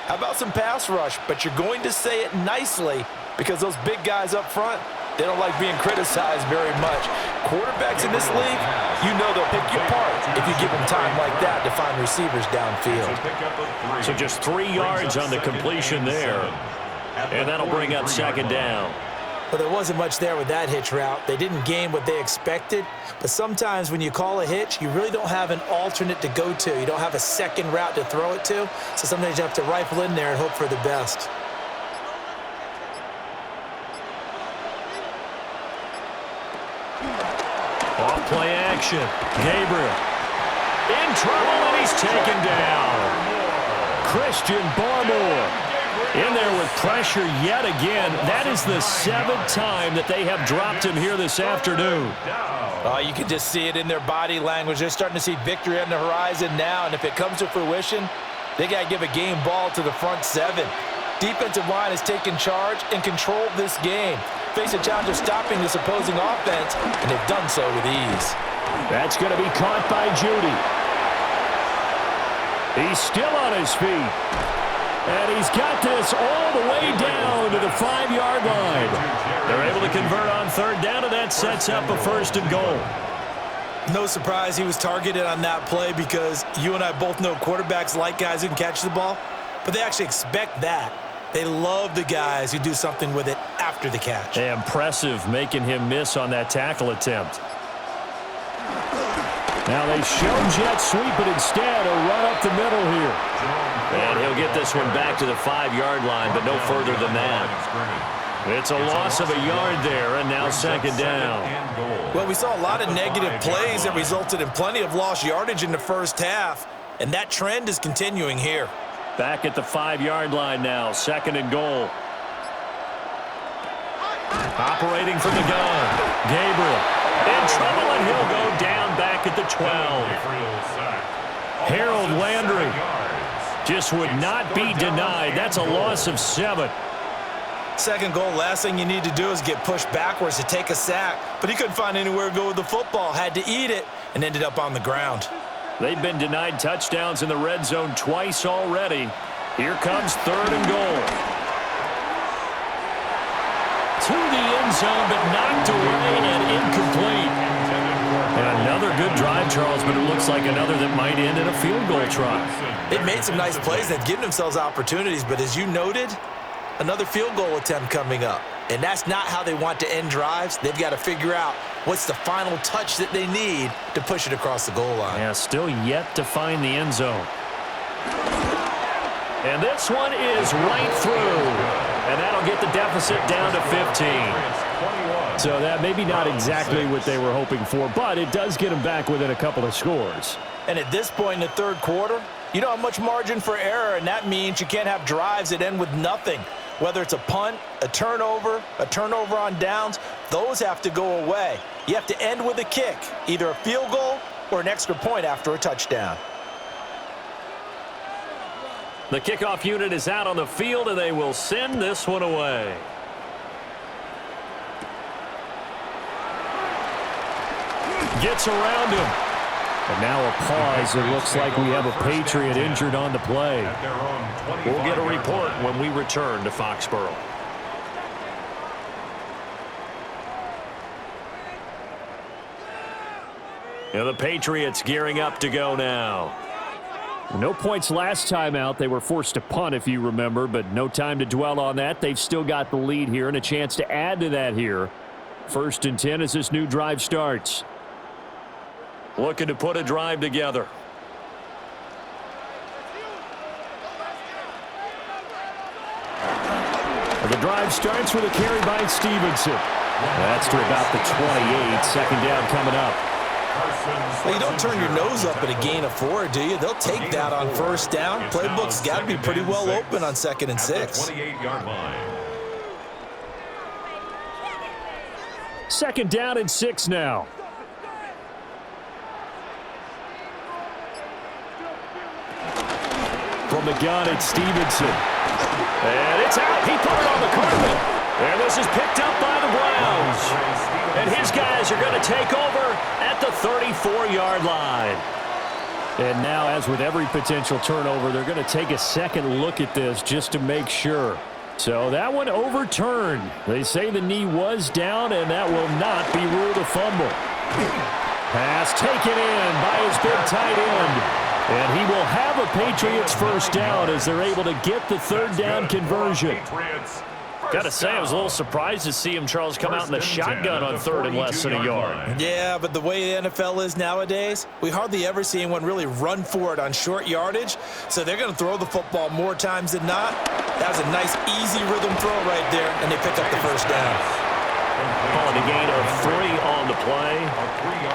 how about some pass rush? But you're going to say it nicely because those big guys up front, they don't like being criticized very much. Quarterbacks in this league, you know they'll pick you apart if you give them time like that to find receivers downfield. So just 3 yards on the completion there, and that'll bring up second down. Well, there wasn't much there with that hitch route. They didn't gain what they expected, but sometimes when you call a hitch, you really don't have an alternate to go to. You don't have a second route to throw it to, so sometimes you have to rifle in there and hope for the best. Off play action. Gabriel in trouble, and he's taken down. Christian Barmore in there with pressure yet again. That is the 7th time that they have dropped him here this afternoon. You can just see it in their body language. They're starting to see victory on the horizon now, and if it comes to fruition, they got to give a game ball to the front 7. Defensive line has taken charge and controlled this game. Face a challenge of stopping this opposing offense, and they've done so with ease. That's going to be caught by Judy. He's still on his feet. And he's got this all the way down to the 5-yard line. They're able to convert on 3rd down, and that sets up a 1st and goal. No surprise he was targeted on that play because you and I both know quarterbacks like guys who can catch the ball, but they actually expect that. They love the guys who do something with it after the catch. Impressive making him miss on that tackle attempt. Now they show jet sweep, but instead a run up the middle here. And he'll get this one back to the 5-yard line, but no further than that. It's a loss of a yard there, and now 2nd down. Well, we saw a lot of negative plays that resulted in plenty of lost yardage in the first half, and that trend is continuing here. Back at the 5-yard line now, 2nd and goal. Operating from the gun, Gabriel in trouble, and he'll go down back at the 12. Harold Landry just would not be denied. That's a loss of 7. 2nd goal, last thing you need to do is get pushed backwards to take a sack, but he couldn't find anywhere to go with the football, had to eat it, and ended up on the ground. They've been denied touchdowns in the red zone twice already. Here comes 3rd and goal. To the end zone, but knocked away and incomplete. And another good drive, Charles, but it looks like another that might end in a field goal try. They've made some nice plays. They've given themselves opportunities, but as you noted, another field goal attempt coming up. And that's not how they want to end drives. They've got to figure out what's the final touch that they need to push it across the goal line. Yeah, still yet to find the end zone. And this one is right through. And that'll get the deficit down to 15. So that maybe not exactly what they were hoping for, but it does get them back within a couple of scores. And at this point in the 3rd quarter, you don't have much margin for error, and that means you can't have drives that end with nothing. Whether it's a punt, a turnover on downs, those have to go away. You have to end with a kick, either a field goal or an extra point after a touchdown. The kickoff unit is out on the field, and they will send this one away. Gets around him. And now a pause. It looks like we have a Patriot injured on the play. We'll get a report when we return to Foxborough. And the Patriots gearing up to go now. No points last time out. They were forced to punt, if you remember, but no time to dwell on that. They've still got the lead here and a chance to add to that here. 1st and 10 as this new drive starts. Looking to put a drive together. The drive starts with a carry by Stevenson. That's to about the 28. 2nd down coming up. Well, you don't turn your nose up at a gain of 4, do you? They'll take that on 1st down. Playbook's got to be pretty well open on 2nd and 6. 28-yard line. 2nd down and 6 now. From the gun, it's Stevenson. And it's out. He put it on the carpet. And this is picked up by the Browns. And his guys are going to take over the 34-yard line. And now, as with every potential turnover, they're going to take a second look at this just to make sure. So that one overturned. They say the knee was down, and that will not be ruled a fumble. Pass taken in by his big tight end. And he will have a Patriots first down as they're able to get the third down conversion. Got to say, I was a little surprised to see him, Charles, come out in the shotgun on third and less than a yard. Yeah, but the way the NFL is nowadays, we hardly ever see anyone really run for it on short yardage. So they're going to throw the football more times than not. That was a nice, easy rhythm throw right there, and they pick up the first down. Calling a gain of 3 on the play,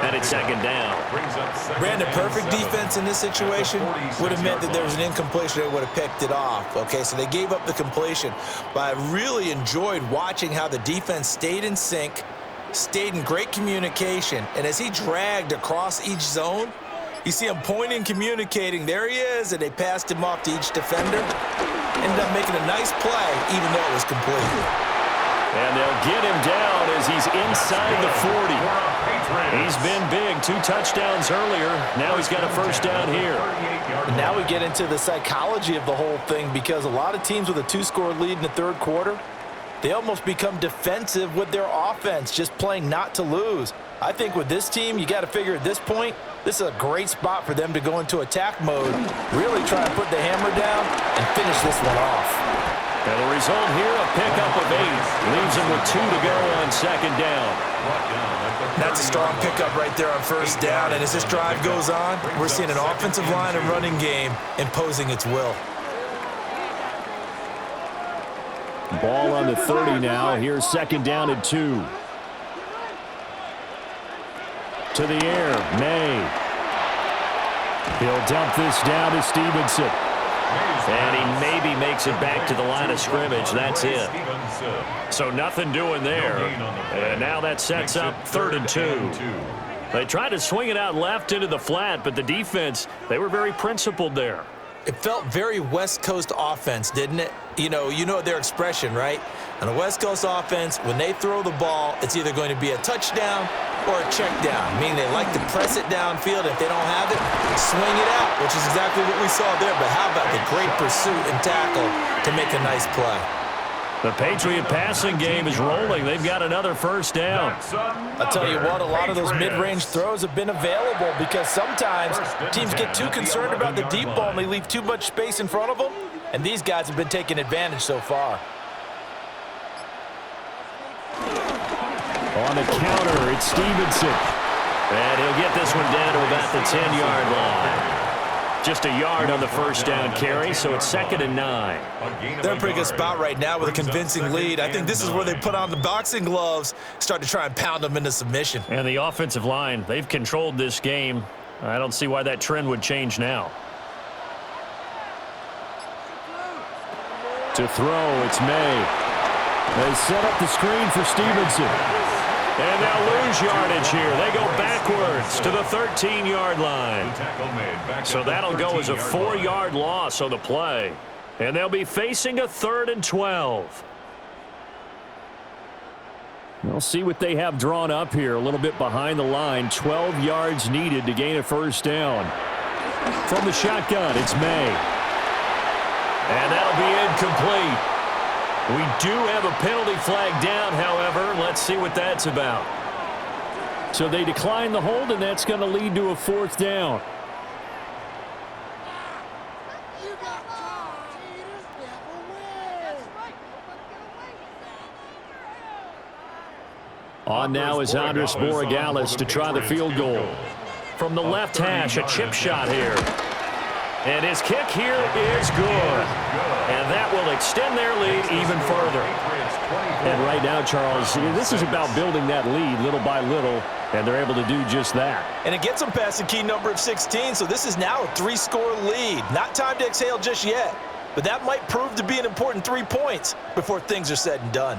and it's second down. Brandon, perfect defense in this situation would have meant that there was an incompletion. They would have picked it off. Okay, so they gave up the completion. But I really enjoyed watching how the defense stayed in sync, stayed in great communication, and as he dragged across each zone, you see him pointing, communicating. There he is, and they passed him off to each defender. Ended up making a nice play, even though it was complete. And they'll get him down as he's inside the 40. He's been big, 2 touchdowns earlier. Now he's got a first down here. And now we get into the psychology of the whole thing, because a lot of teams with a 2-score lead in the third quarter, they almost become defensive with their offense, just playing not to lose. I think with this team, you got to figure at this point, this is a great spot for them to go into attack mode, really try and put the hammer down and finish this one off. And the result here, a pickup of 8. Leaves him with 2 to go on second down. That's a strong pickup right there on first down. And as this drive goes on, we're seeing an offensive line and running game imposing its will. Ball on the 30 now. Here's second down and 2. To the air, May. He'll dump this down to Stevenson. And he maybe makes it back to the line of scrimmage. That's it. So nothing doing there. And now that sets up 3rd and 2. They tried to swing it out left into the flat, but the defense, they were very principled there. It felt very West Coast offense, didn't it? You know their expression, right? On a West Coast offense, when they throw the ball, it's either going to be a touchdown or a check down, meaning they like to press it downfield. If they don't have it, swing it out, which is exactly what we saw there. But how about the great pursuit and tackle to make a nice play? The Patriot passing game is rolling. They've got another first down. I'll tell you what, a lot of those mid-range throws have been available because sometimes teams get too concerned about the deep ball and they leave too much space in front of them, and these guys have been taking advantage so far. On the counter, it's Stevenson. And he'll get this one down to about the 10-yard line. Just a yard on the first down carry, so it's 2nd and 9. They're in a pretty good spot right now with a convincing lead. I think this is where they put on the boxing gloves, start to try and pound them into submission. And the offensive line, they've controlled this game. I don't see why that trend would change now. To throw, it's May. They set up the screen for Stevenson. And they'll lose yardage here. They go backwards to the 13-yard line. So that'll go as a 4-yard loss on the play. And they'll be facing a 3rd and 12. We'll see what they have drawn up here. A little bit behind the line. 12 yards needed to gain a first down. From the shotgun, it's May. And that'll be incomplete. We do have a penalty flag down, however. Let's see what that's about. So they decline the hold, and that's going to lead to a 4th down. On now is Andres Borregales to try the field goal. From the left hash, a chip shot here. And his kick here is good. And that will extend their lead even further. And right now, Charles, this is about building that lead little by little, and they're able to do just that. And it gets them past the key number of 16, so this is now a 3-score lead. Not time to exhale just yet, but that might prove to be an important 3 points before things are said and done.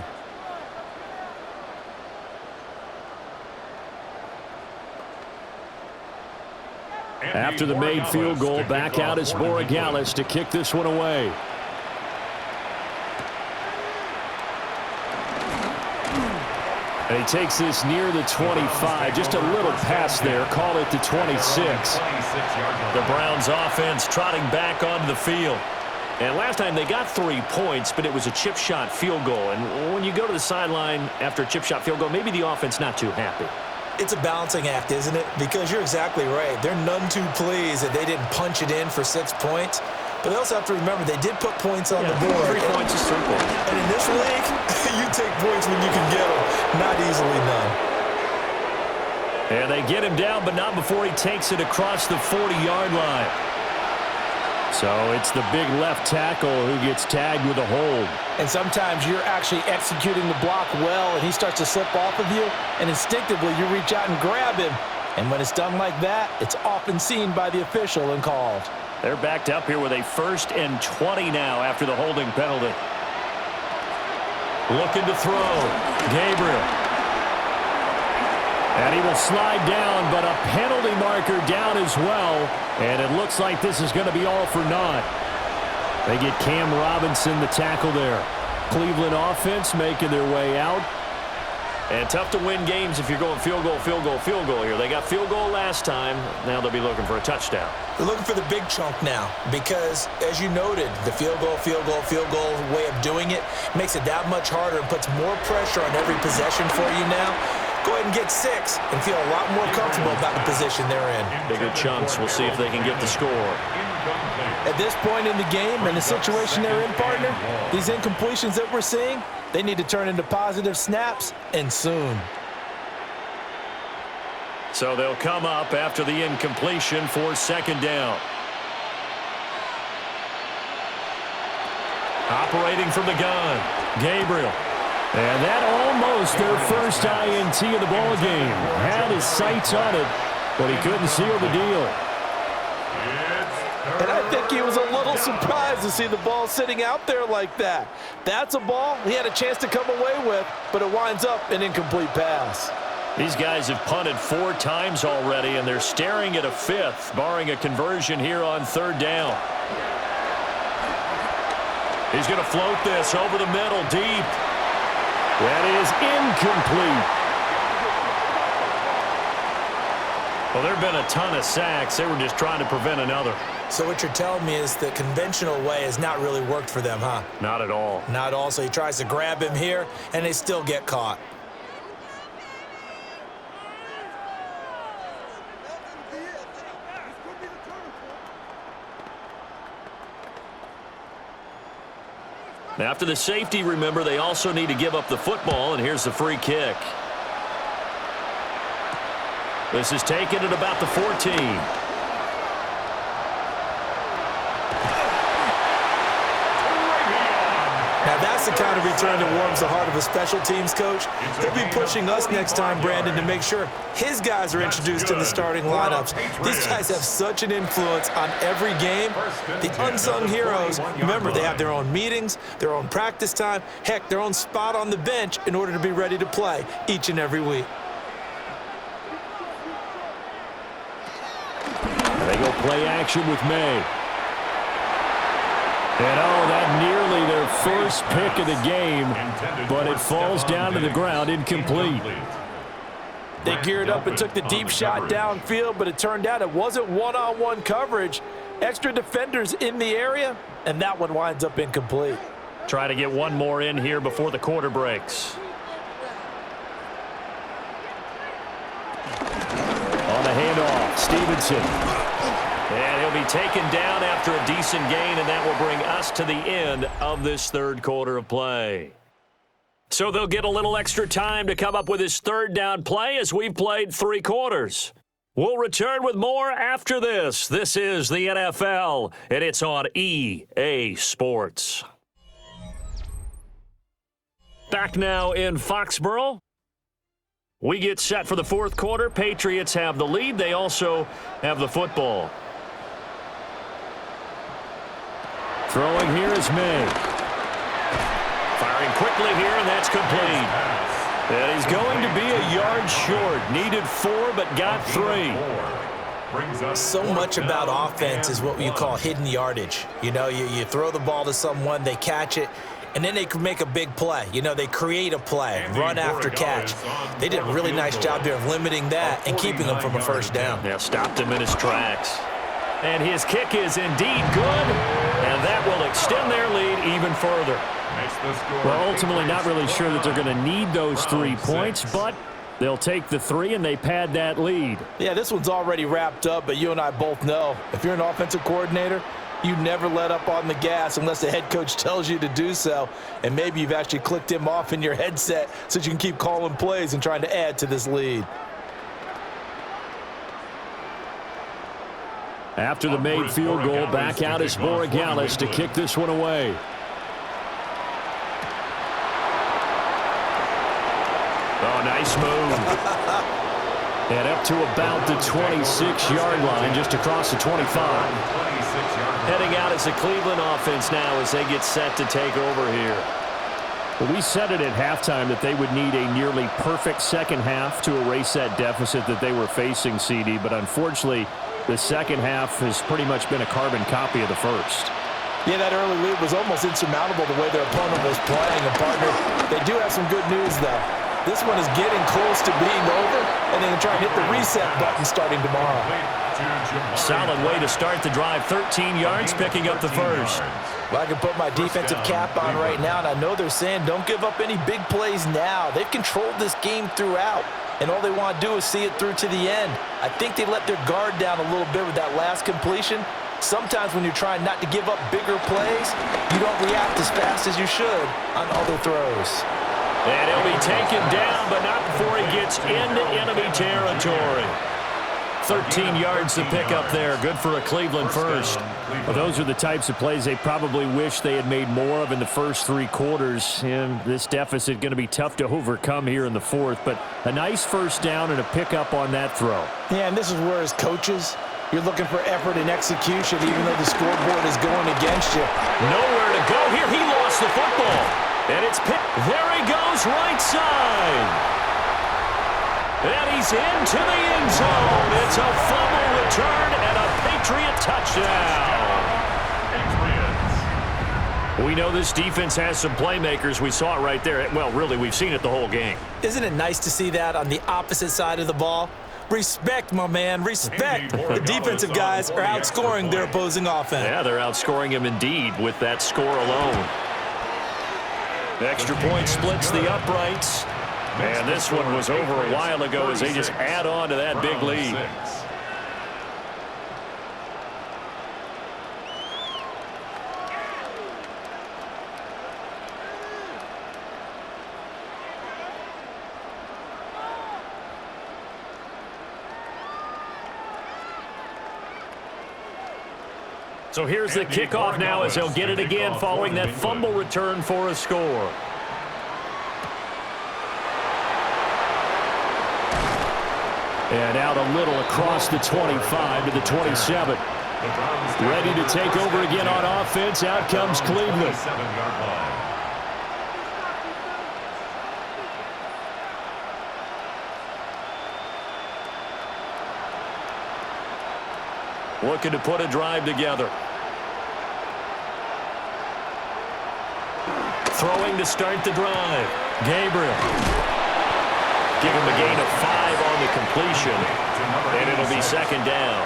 After the made field goal, back out is Borregales to kick this one away. And he takes this near the 25. Just a little pass there. Call it the 26. The Browns offense trotting back onto the field. And last time they got 3 points, but it was a chip shot field goal. And when you go to the sideline after a chip shot field goal, maybe the offense not too happy. It's a balancing act, isn't it? Because you're exactly right. They're none too pleased that they didn't punch it in for 6 points. But they also have to remember they did put points on the board. 3 points is simple. And in this league, you take points when you can get them. Not easily done. And they get him down, but not before he takes it across the 40-yard line. So it's the big left tackle who gets tagged with a hold. And sometimes you're actually executing the block well, and he starts to slip off of you, and instinctively you reach out and grab him. And when it's done like that, it's often seen by the official and called. They're backed up here with a 1st and 20 now after the holding penalty. Looking to throw. Gabriel. And he will slide down, but a penalty marker down as well. And it looks like this is going to be all for naught. They get Cam Robinson, the tackle there. Cleveland offense making their way out. And tough to win games if you're going field goal, field goal, field goal here. They got field goal last time. Now they'll be looking for a touchdown. They're looking for the big chunk now because, as you noted, the field goal way of doing it makes it that much harder and puts more pressure on every possession for you now. Go ahead and get 6 and feel a lot more comfortable about the position they're in. Bigger chunks. We'll see if they can get the score. At this point in the game and the situation they're in, partner, these incompletions that we're seeing, they need to turn into positive snaps, and soon. So they'll come up after the incompletion for 2nd down. Operating from the gun, Gabriel. And that almost their first INT of the ball game. Had his sights on it, but he couldn't seal the deal. And I think he was a little surprised to see the ball sitting out there like that. That's a ball he had a chance to come away with, but it winds up an incomplete pass. These guys have punted 4 times already, and they're staring at a 5th, barring a conversion here on 3rd down. He's going to float this over the middle, deep. That is incomplete. Well, there have been a ton of sacks. They were just trying to prevent another. So what you're telling me is the conventional way has not really worked for them, huh? Not at all. Not at all. So he tries to grab him here, and they still get caught. After the safety, remember, they also need to give up the football, and here's the free kick. This is taken at about the 14. Now that's the kind of return that warms the heart of a special teams coach. He'll be pushing us next time, Brandon, to make sure his guys are introduced in the starting lineups. These guys have such an influence on every game. The unsung heroes, remember, they have their own meetings, their own practice time, heck, their own spot on the bench in order to be ready to play each and every week. They go play action with May. And that nearly their first pick of the game, but it falls down to the ground incomplete. They geared up and took the deep shot downfield, but it turned out it wasn't one-on-one coverage. Extra defenders in the area, and that one winds up incomplete. Try to get one more in here before the quarter breaks. On the handoff, Stevenson. And he'll be taken down after a decent gain, and that will bring us to the end of this 3rd quarter of play. So they'll get a little extra time to come up with his 3rd down play as we've played 3 quarters. We'll return with more after this. This is the NFL, and it's on EA Sports. Back now in Foxborough. We get set for the 4th quarter. Patriots have the lead. They also have the football. Throwing here is May. Firing quickly here, and that's complete. And he's going to be a yard short. Needed 4, but got 3. So much about offense is what you call hidden yardage. You know, you throw the ball to someone, they catch it, and then they can make a big play. You know, they create a play, run after catch. They did a really nice job there of limiting that and keeping him from a first down. Yeah, stopped him in his tracks. And his kick is indeed good, and that will extend their lead even further. Well, ultimately not really sure that they're going to need those 3 points, but they'll take the 3 and they pad that lead. Yeah, this one's already wrapped up, but you and I both know if you're an offensive coordinator, you never let up on the gas unless the head coach tells you to do so, and maybe you've actually clicked him off in your headset so that you can keep calling plays and trying to add to this lead. After the made field goal, back out is Borregales to kick this one away. Oh, nice move. And up to about the 26-yard line, just across the 25. Heading out as the Cleveland offense now as they get set to take over here. Well, we said it at halftime that they would need a nearly perfect second half to erase that deficit that they were facing, CD, but unfortunately, the second half has pretty much been a carbon copy of the first. Yeah, that early lead was almost insurmountable the way their opponent was playing. And, partner, they do have some good news, though. This one is getting close to being over, and they're going to try and hit the reset button starting tomorrow. Solid way to start the drive. 13 yards, picking up the first. Well, I can put my defensive cap on right now, and I know they're saying don't give up any big plays now. They've controlled this game throughout, and all they want to do is see it through to the end. I think they let their guard down a little bit with that last completion. Sometimes when you're trying not to give up bigger plays, you don't react as fast as you should on other throws. And he'll be taken down, but not before he gets into enemy territory. 13 yards to pick up there. Good for a Cleveland first. Well, those are the types of plays they probably wish they had made more of in the first 3 quarters. And this deficit going to be tough to overcome here in the fourth. But a nice first down and a pickup on that throw. Yeah, and this is where as coaches, you're looking for effort and execution even though the scoreboard is going against you. Nowhere to go here. He lost the football. And it's picked. There he goes, right side. And he's into the end zone. It's a fumble return and a Patriot touchdown. Patriots. We know this defense has some playmakers. We saw it right there. Well, really, we've seen it the whole game. Isn't it nice to see that on the opposite side of the ball? Respect, my man, respect. The defensive guys are outscoring their opposing offense. Yeah, they're outscoring him indeed with that score alone. Extra point splits the uprights. And this one was over a while ago as they just add on to that big lead. So here's the kickoff now as they'll get it again following that fumble return for a score. And out a little across the 25 to the 27. Ready to take over again on offense. Out comes Cleveland. Looking to put a drive together. Throwing to start the drive. Gabriel. Give him a gain of 5 on the completion, and it'll be second down.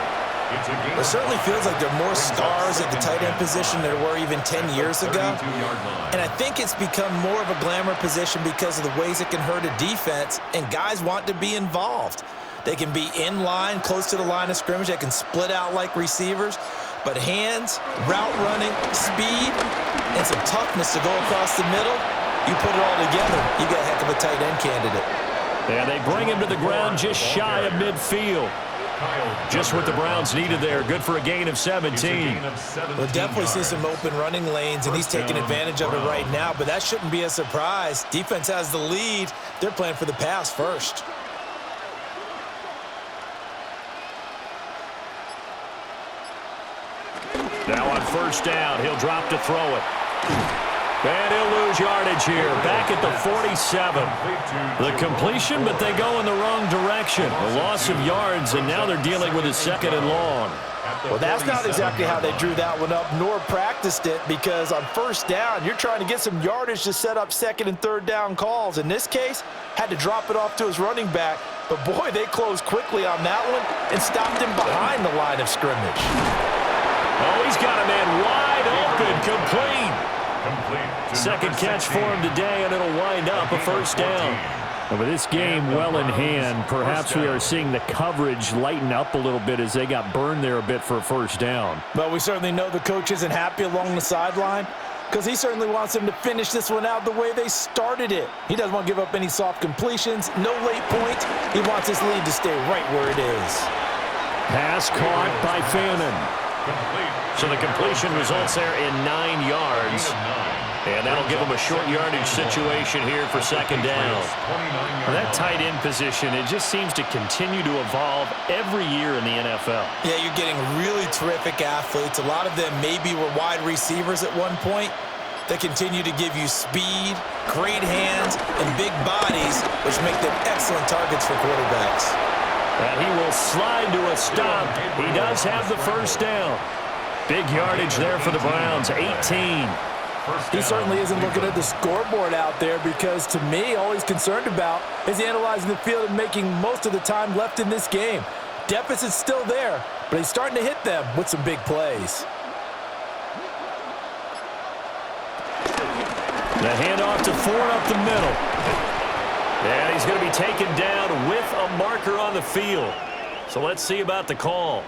It certainly feels like there are more stars at the tight end position than there were even 10 years ago. And I think it's become more of a glamour position because of the ways it can hurt a defense, and guys want to be involved. They can be in line, close to the line of scrimmage. They can split out like receivers. But hands, route running, speed, and some toughness to go across the middle, you put it all together, you got a heck of a tight end candidate. And they bring him to the ground just shy of midfield. Just what the Browns needed there. Good for a gain of 17. We'll definitely see some open running lanes, and he's taking advantage of it right now, but that shouldn't be a surprise. Defense has the lead. They're playing for the pass first. Now on first down, he'll drop to throw it. And he'll lose yardage here. Back at the 47. The completion, but they go in the wrong direction. interception, a loss of yards, and now they're dealing with a 2nd and long. Well, that's not exactly how they drew that one up nor practiced it, because on 1st down, you're trying to get some yardage to set up 2nd and 3rd down calls. In this case, had to drop it off to his running back, but boy, they closed quickly on that one and stopped him behind the line of scrimmage. Oh, he's got a man wide open, complete. Second catch for him today, and it'll wind up a 1st down. And with this game well in hand, perhaps we are seeing the coverage lighten up a little bit as they got burned there a bit for a 1st down. But we certainly know the coach isn't happy along the sideline, because he certainly wants them to finish this one out the way they started it. He doesn't want to give up any soft completions, no late points. He wants his lead to stay right where it is. Pass caught by Fannin. So the completion results there in 9 yards. And that'll give them a short yardage situation here for 2nd down. That tight end position, it just seems to continue to evolve every year in the NFL. Yeah, you're getting really terrific athletes. A lot of them maybe were wide receivers at one point. They continue to give you speed, great hands, and big bodies, which make them excellent targets for quarterbacks. And he will slide to a stop. He does have the 1st down. Big yardage there for the Browns, 18. He certainly isn't looking at the scoreboard out there, because to me, all he's concerned about is analyzing the field and making most of the time left in this game. Deficit's still there, but he's starting to hit them with some big plays. The handoff to Ford up the middle. And he's going to be taken down with a marker on the field. So let's see about the call.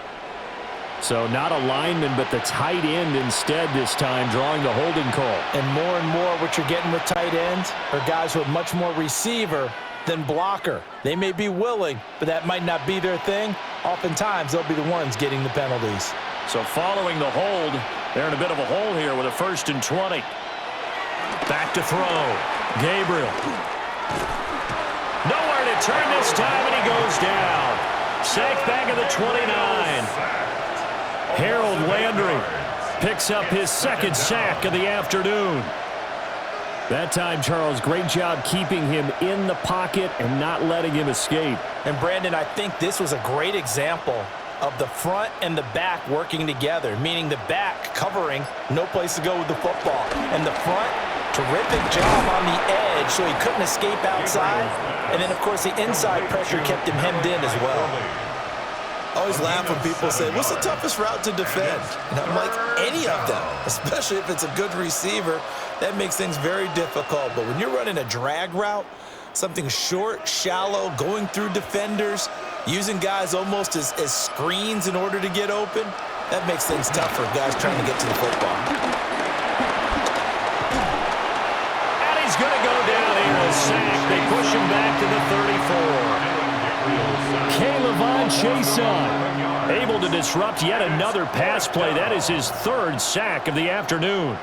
So not a lineman, but the tight end instead this time, drawing the holding call. And more what you're getting with tight ends are guys with much more receiver than blocker. They may be willing, but that might not be their thing. Oftentimes, they'll be the ones getting the penalties. So following the hold, they're in a bit of a hole here with a 1st and 20. Back to throw. Gabriel. Nowhere to turn this time, and he goes down. Sacked back at the 29. Harold Landry picks up his 2nd sack of the afternoon. That time, Charles, great job keeping him in the pocket and not letting him escape. And Brandon, I think this was a great example of the front and the back working together, meaning the back covering, no place to go with the football. And the front, terrific job on the edge so he couldn't escape outside. And then, of course, the inside pressure kept him hemmed in as well. I always laugh when people say, what's the toughest route to defend? And I'm like, any of them, especially if it's a good receiver. That makes things very difficult. But when you're running a drag route, something short, shallow, going through defenders, using guys almost as screens in order to get open, that makes things tough for guys trying to get to the football. And he's going to go down here, a sack. They push him back to the 34. K'Lavon Chaisson able to disrupt yet another pass play. That is his 3rd sack of the afternoon.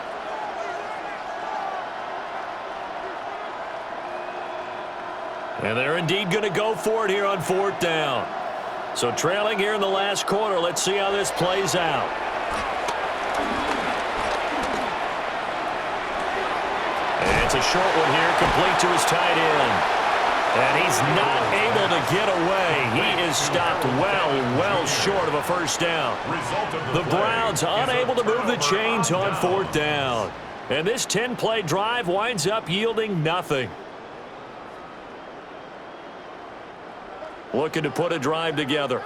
And they're indeed going to go for it here on 4th down. So trailing here in the last quarter. Let's see how this plays out. And it's a short one here, complete to his tight end. And he's not able to get away. He is stopped well short of a 1st down. The Browns unable to move the chains on 4th down. And this 10-play drive winds up yielding nothing. Looking to put a drive together.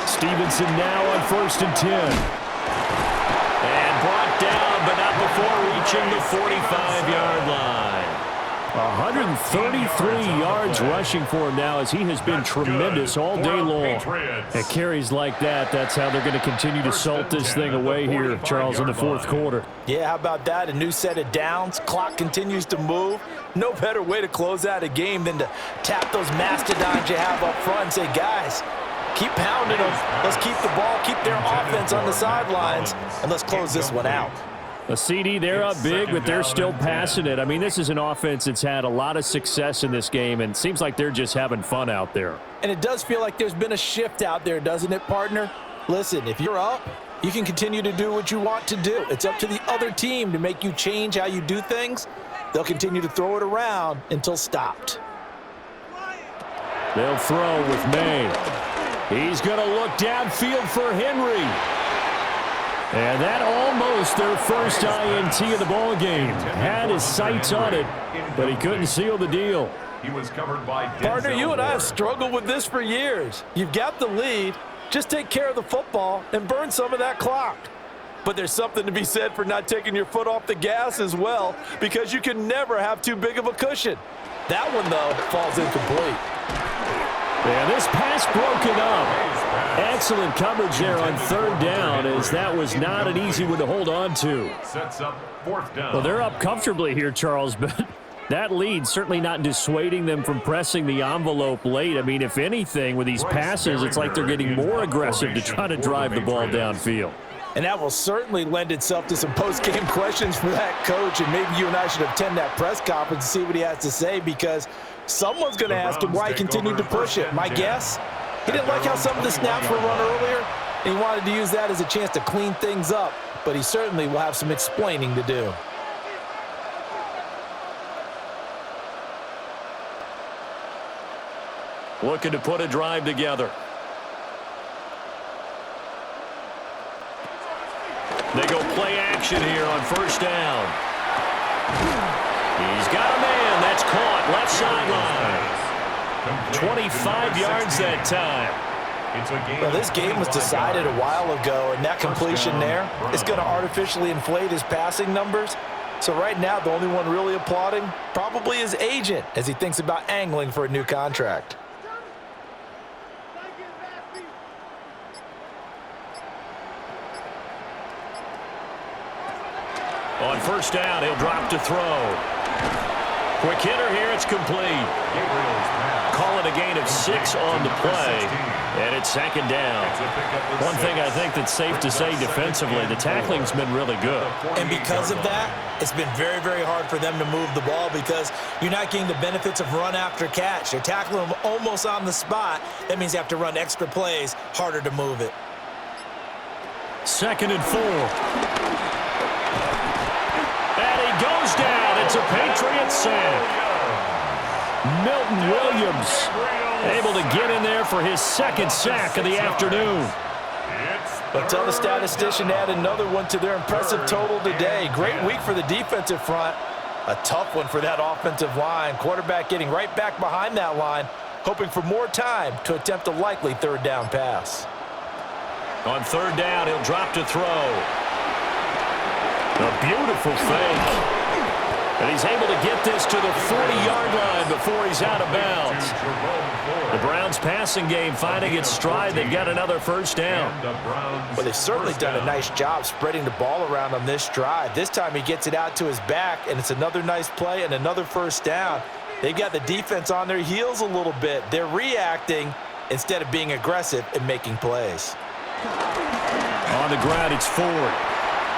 Stevenson now on 1st and 10. And brought down, but not before reaching the 45-yard line. 133 yards rushing for him now, as he has been tremendous all day long. At carries like that, that's how they're going to continue to salt this thing away here, Charles, in the 4th quarter. Yeah, how about that? A new set of downs. Clock continues to move. No better way to close out a game than to tap those mastodons you have up front and say, guys, keep pounding them. Let's keep the ball, keep their offense on the sidelines, and let's close this one out. A CD, they're up big, but they're still passing it. I mean, this is an offense that's had a lot of success in this game, and it seems like they're just having fun out there. And it does feel like there's been a shift out there, doesn't it, partner? Listen, if you're up, you can continue to do what you want to do. It's up to the other team to make you change how you do things. They'll continue to throw it around until stopped. They'll throw with May. He's going to look downfield for Henry. And that almost their first INT of the ball game. Had his sights on it, but he couldn't seal the deal. He was covered by Partner, you and I have struggled with this for years. You've got the lead. Just take care of the football and burn some of that clock. But there's something to be said for not taking your foot off the gas as well, because you can never have too big of a cushion. That one, though, falls incomplete. Yeah, this pass broken up. Excellent coverage there on third down, as that was not an easy one to hold on to. Sets up fourth down. Well, they're up comfortably here, Charles, but that lead certainly not dissuading them from pressing the envelope late. I mean, if anything, with these passes, it's like they're getting more aggressive to try to drive the ball downfield. And that will certainly lend itself to some post-game questions for that coach, and maybe you and I should attend that press conference and see what he has to say, because someone's going to ask him why he continued to push it. My guess, he didn't like how some of the snaps were run earlier, and he wanted to use that as a chance to clean things up, but he certainly will have some explaining to do. Looking to put a drive together. They go play action here on first down. He's got a man. That's caught. Left sideline. 25 yards that time. Well, this game was decided a while ago, and that completion there is going to artificially inflate his passing numbers. So right now, the only one really applauding probably his agent as he thinks about angling for a new contract. On first down, he'll drop to throw. Quick hitter here, it's complete. Call it a gain of 6 on the play, and it's second down. One thing I think that's safe to say defensively, the tackling's been really good. And because of that, it's been very, very hard for them to move the ball because you're not getting the benefits of run after catch. You're tackling them almost on the spot. That means you have to run extra plays, harder to move it. 2nd and 4. Goes down. It's a Patriots sack. Milton Williams able to get in there for his 2nd sack of the afternoon. But tell the statistician to add another one to their impressive total today. Great week for the defensive front. A tough one for that offensive line. Quarterback getting right back behind that line, hoping for more time to attempt a likely third down pass. On third down, he'll drop to throw. A beautiful fake. And he's able to get this to the 40-yard line before he's out of bounds. The Browns' passing game finding its stride. They've got another first down. Well, they've certainly done a nice job spreading the ball around on this drive. This time he gets it out to his back, and it's another nice play and another first down. They've got the defense on their heels a little bit. They're reacting instead of being aggressive and making plays. On the ground, it's Ford.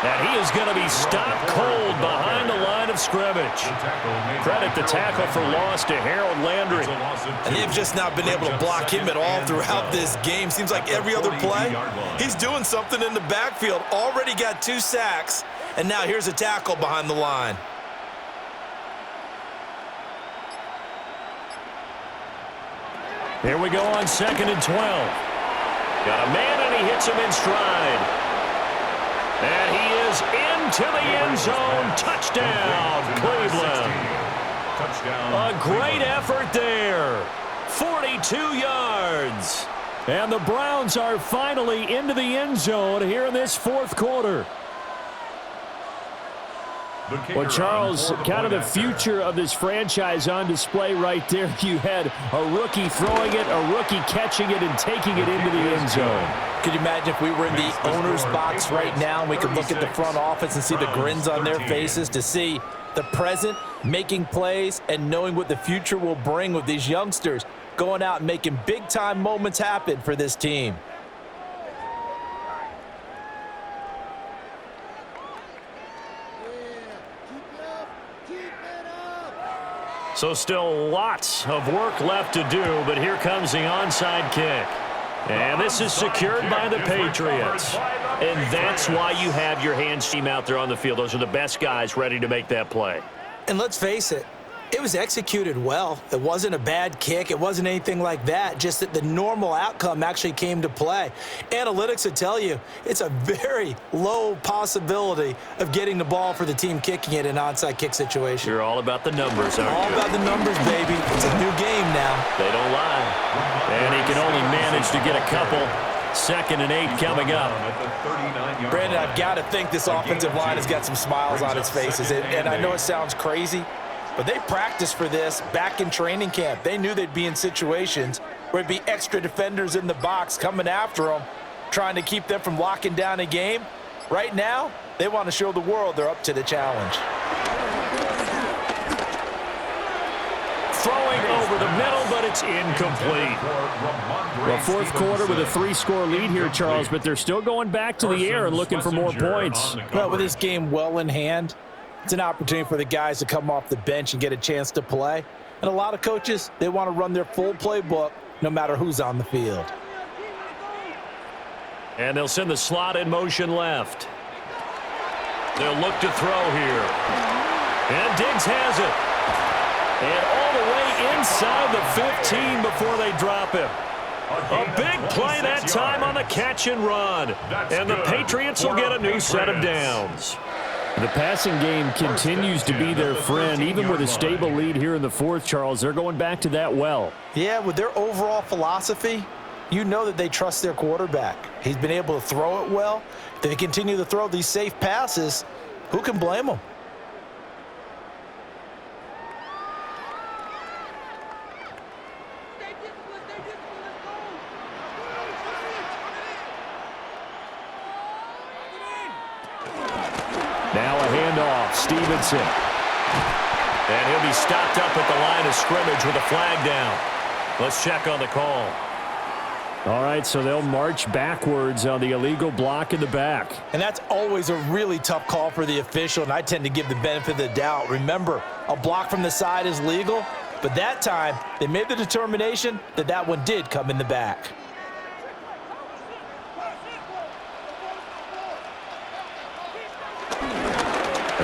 And he is going to be stopped cold behind the line of scrimmage. Credit the tackle for loss to Harold Landry. And they've just not been able to block him at all throughout this game. Seems like every other play, he's doing something in the backfield. Already got 2 sacks, and now here's a tackle behind the line. Here we go on 2nd and 12. Got a man, and he hits him in stride. And he is into the end zone. Touchdown, Cleveland. A great effort there. 42 yards. And the Browns are finally into the end zone here in this 4th quarter. Well, Charles, kind of the future of this franchise on display right there. You had a rookie throwing it, a rookie catching it, and taking it into the end zone. Could you imagine if we were in the owner's box right now and we could look at the front office and see the grins on their faces, to see the present making plays and knowing what the future will bring with these youngsters going out and making big-time moments happen for this team. So still lots of work left to do, but here comes the onside kick. And this is secured by the Patriots. And that's why you have your hands team out there on the field. Those are the best guys ready to make that play. And let's face it, it was executed well. It wasn't a bad kick. It wasn't anything like that, just that the normal outcome actually came to play. Analytics would tell you it's a very low possibility of getting the ball for the team kicking it in an onside kick situation. You're all about the numbers, aren't you? All about the numbers, baby. It's a new game now. They don't lie. And he can only manage to get a couple. 2nd and 8 coming up. Brandon, I've got to think this offensive line has got some smiles on its faces. And I know it sounds crazy, but they practiced for this back in training camp. They knew they'd be in situations where it'd be extra defenders in the box coming after them, trying to keep them from locking down a game. Right now, they want to show the world they're up to the challenge. Throwing over the middle, but it's incomplete. The fourth quarter with a 3-score lead here, Charles, but they're still going back to the air and looking for more points. Well, with this game well in hand, it's an opportunity for the guys to come off the bench and get a chance to play. And a lot of coaches, they want to run their full playbook no matter who's on the field. And they'll send the slot in motion left. They'll look to throw here. And Diggs has it. And all the way inside the 15 before they drop him. A big play that time on the catch and run. And the Patriots will get a new set of downs. The passing game continues to be their friend. Even with a stable lead here in the fourth, Charles, they're going back to that well. Yeah, with their overall philosophy, you know that they trust their quarterback. He's been able to throw it well. If they continue to throw these safe passes, who can blame them? Now a handoff, Stevenson. And he'll be stopped up at the line of scrimmage with a flag down. Let's check on the call. All right, so they'll march backwards on the illegal block in the back. And that's always a really tough call for the official, and I tend to give the benefit of the doubt. Remember, a block from the side is legal, but that time they made the determination that that one did come in the back.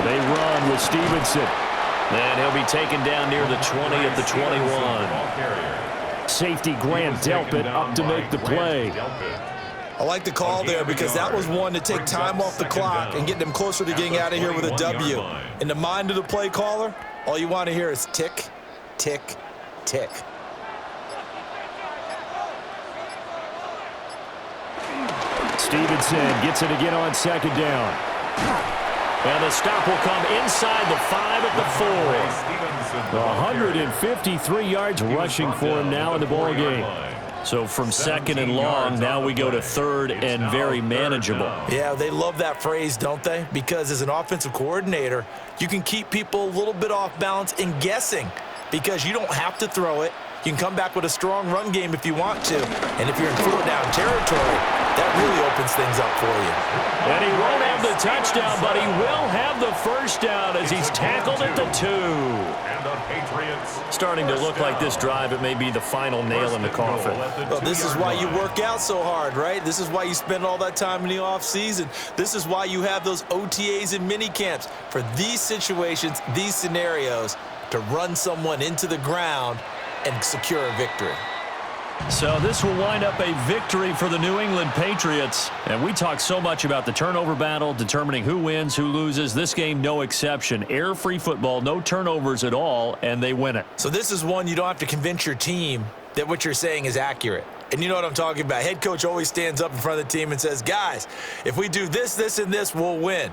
They run with Stevenson. And he'll be taken down near the 20 at the 21. Safety Grant Delpit up to make the play. I like the call there because that was one to take time off the clock and get them closer to getting out of here with a W. In the mind of the play caller, all you want to hear is tick, tick, tick. Stevenson gets it again on 2nd down. And the stop will come inside the 5 at the 4. 153 yards rushing for him now in the ball game. So from 2nd and long, now we go to 3rd and very manageable. Yeah, they love that phrase, don't they? Because as an offensive coordinator, you can keep people a little bit off balance and guessing because you don't have to throw it. You can come back with a strong run game if you want to. And if you're in 4-down territory, that really opens things up for you. And he won't have the touchdown, but he will have the first down as he's tackled at the 2. And the Patriots starting to look like this drive, it may be the final nail in the coffin. Well, this is why you work out so hard, right? This is why you spend all that time in the offseason. This is why you have those OTAs and mini camps for these situations, these scenarios, to run someone into the ground and secure a victory. So this will wind up a victory for the New England Patriots. And we talk so much about the turnover battle, determining who wins, who loses. This game, no exception. Error-free football, no turnovers at all, and they win it. So this is one you don't have to convince your team that what you're saying is accurate. And you know what I'm talking about. Head coach always stands up in front of the team and says, guys, if we do this, this, and this, we'll win.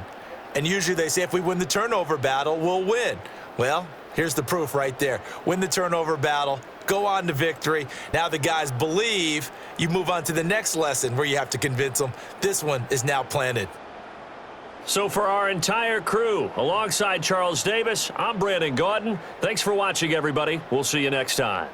And usually they say if we win the turnover battle, we'll win. Well, here's the proof right there. Win the turnover battle. Go on to victory. Now the guys believe. You move on to the next lesson where you have to convince them. This one is now planted. So for our entire crew, alongside Charles Davis, I'm Brandon Gaudin. Thanks for watching, everybody. We'll see you next time.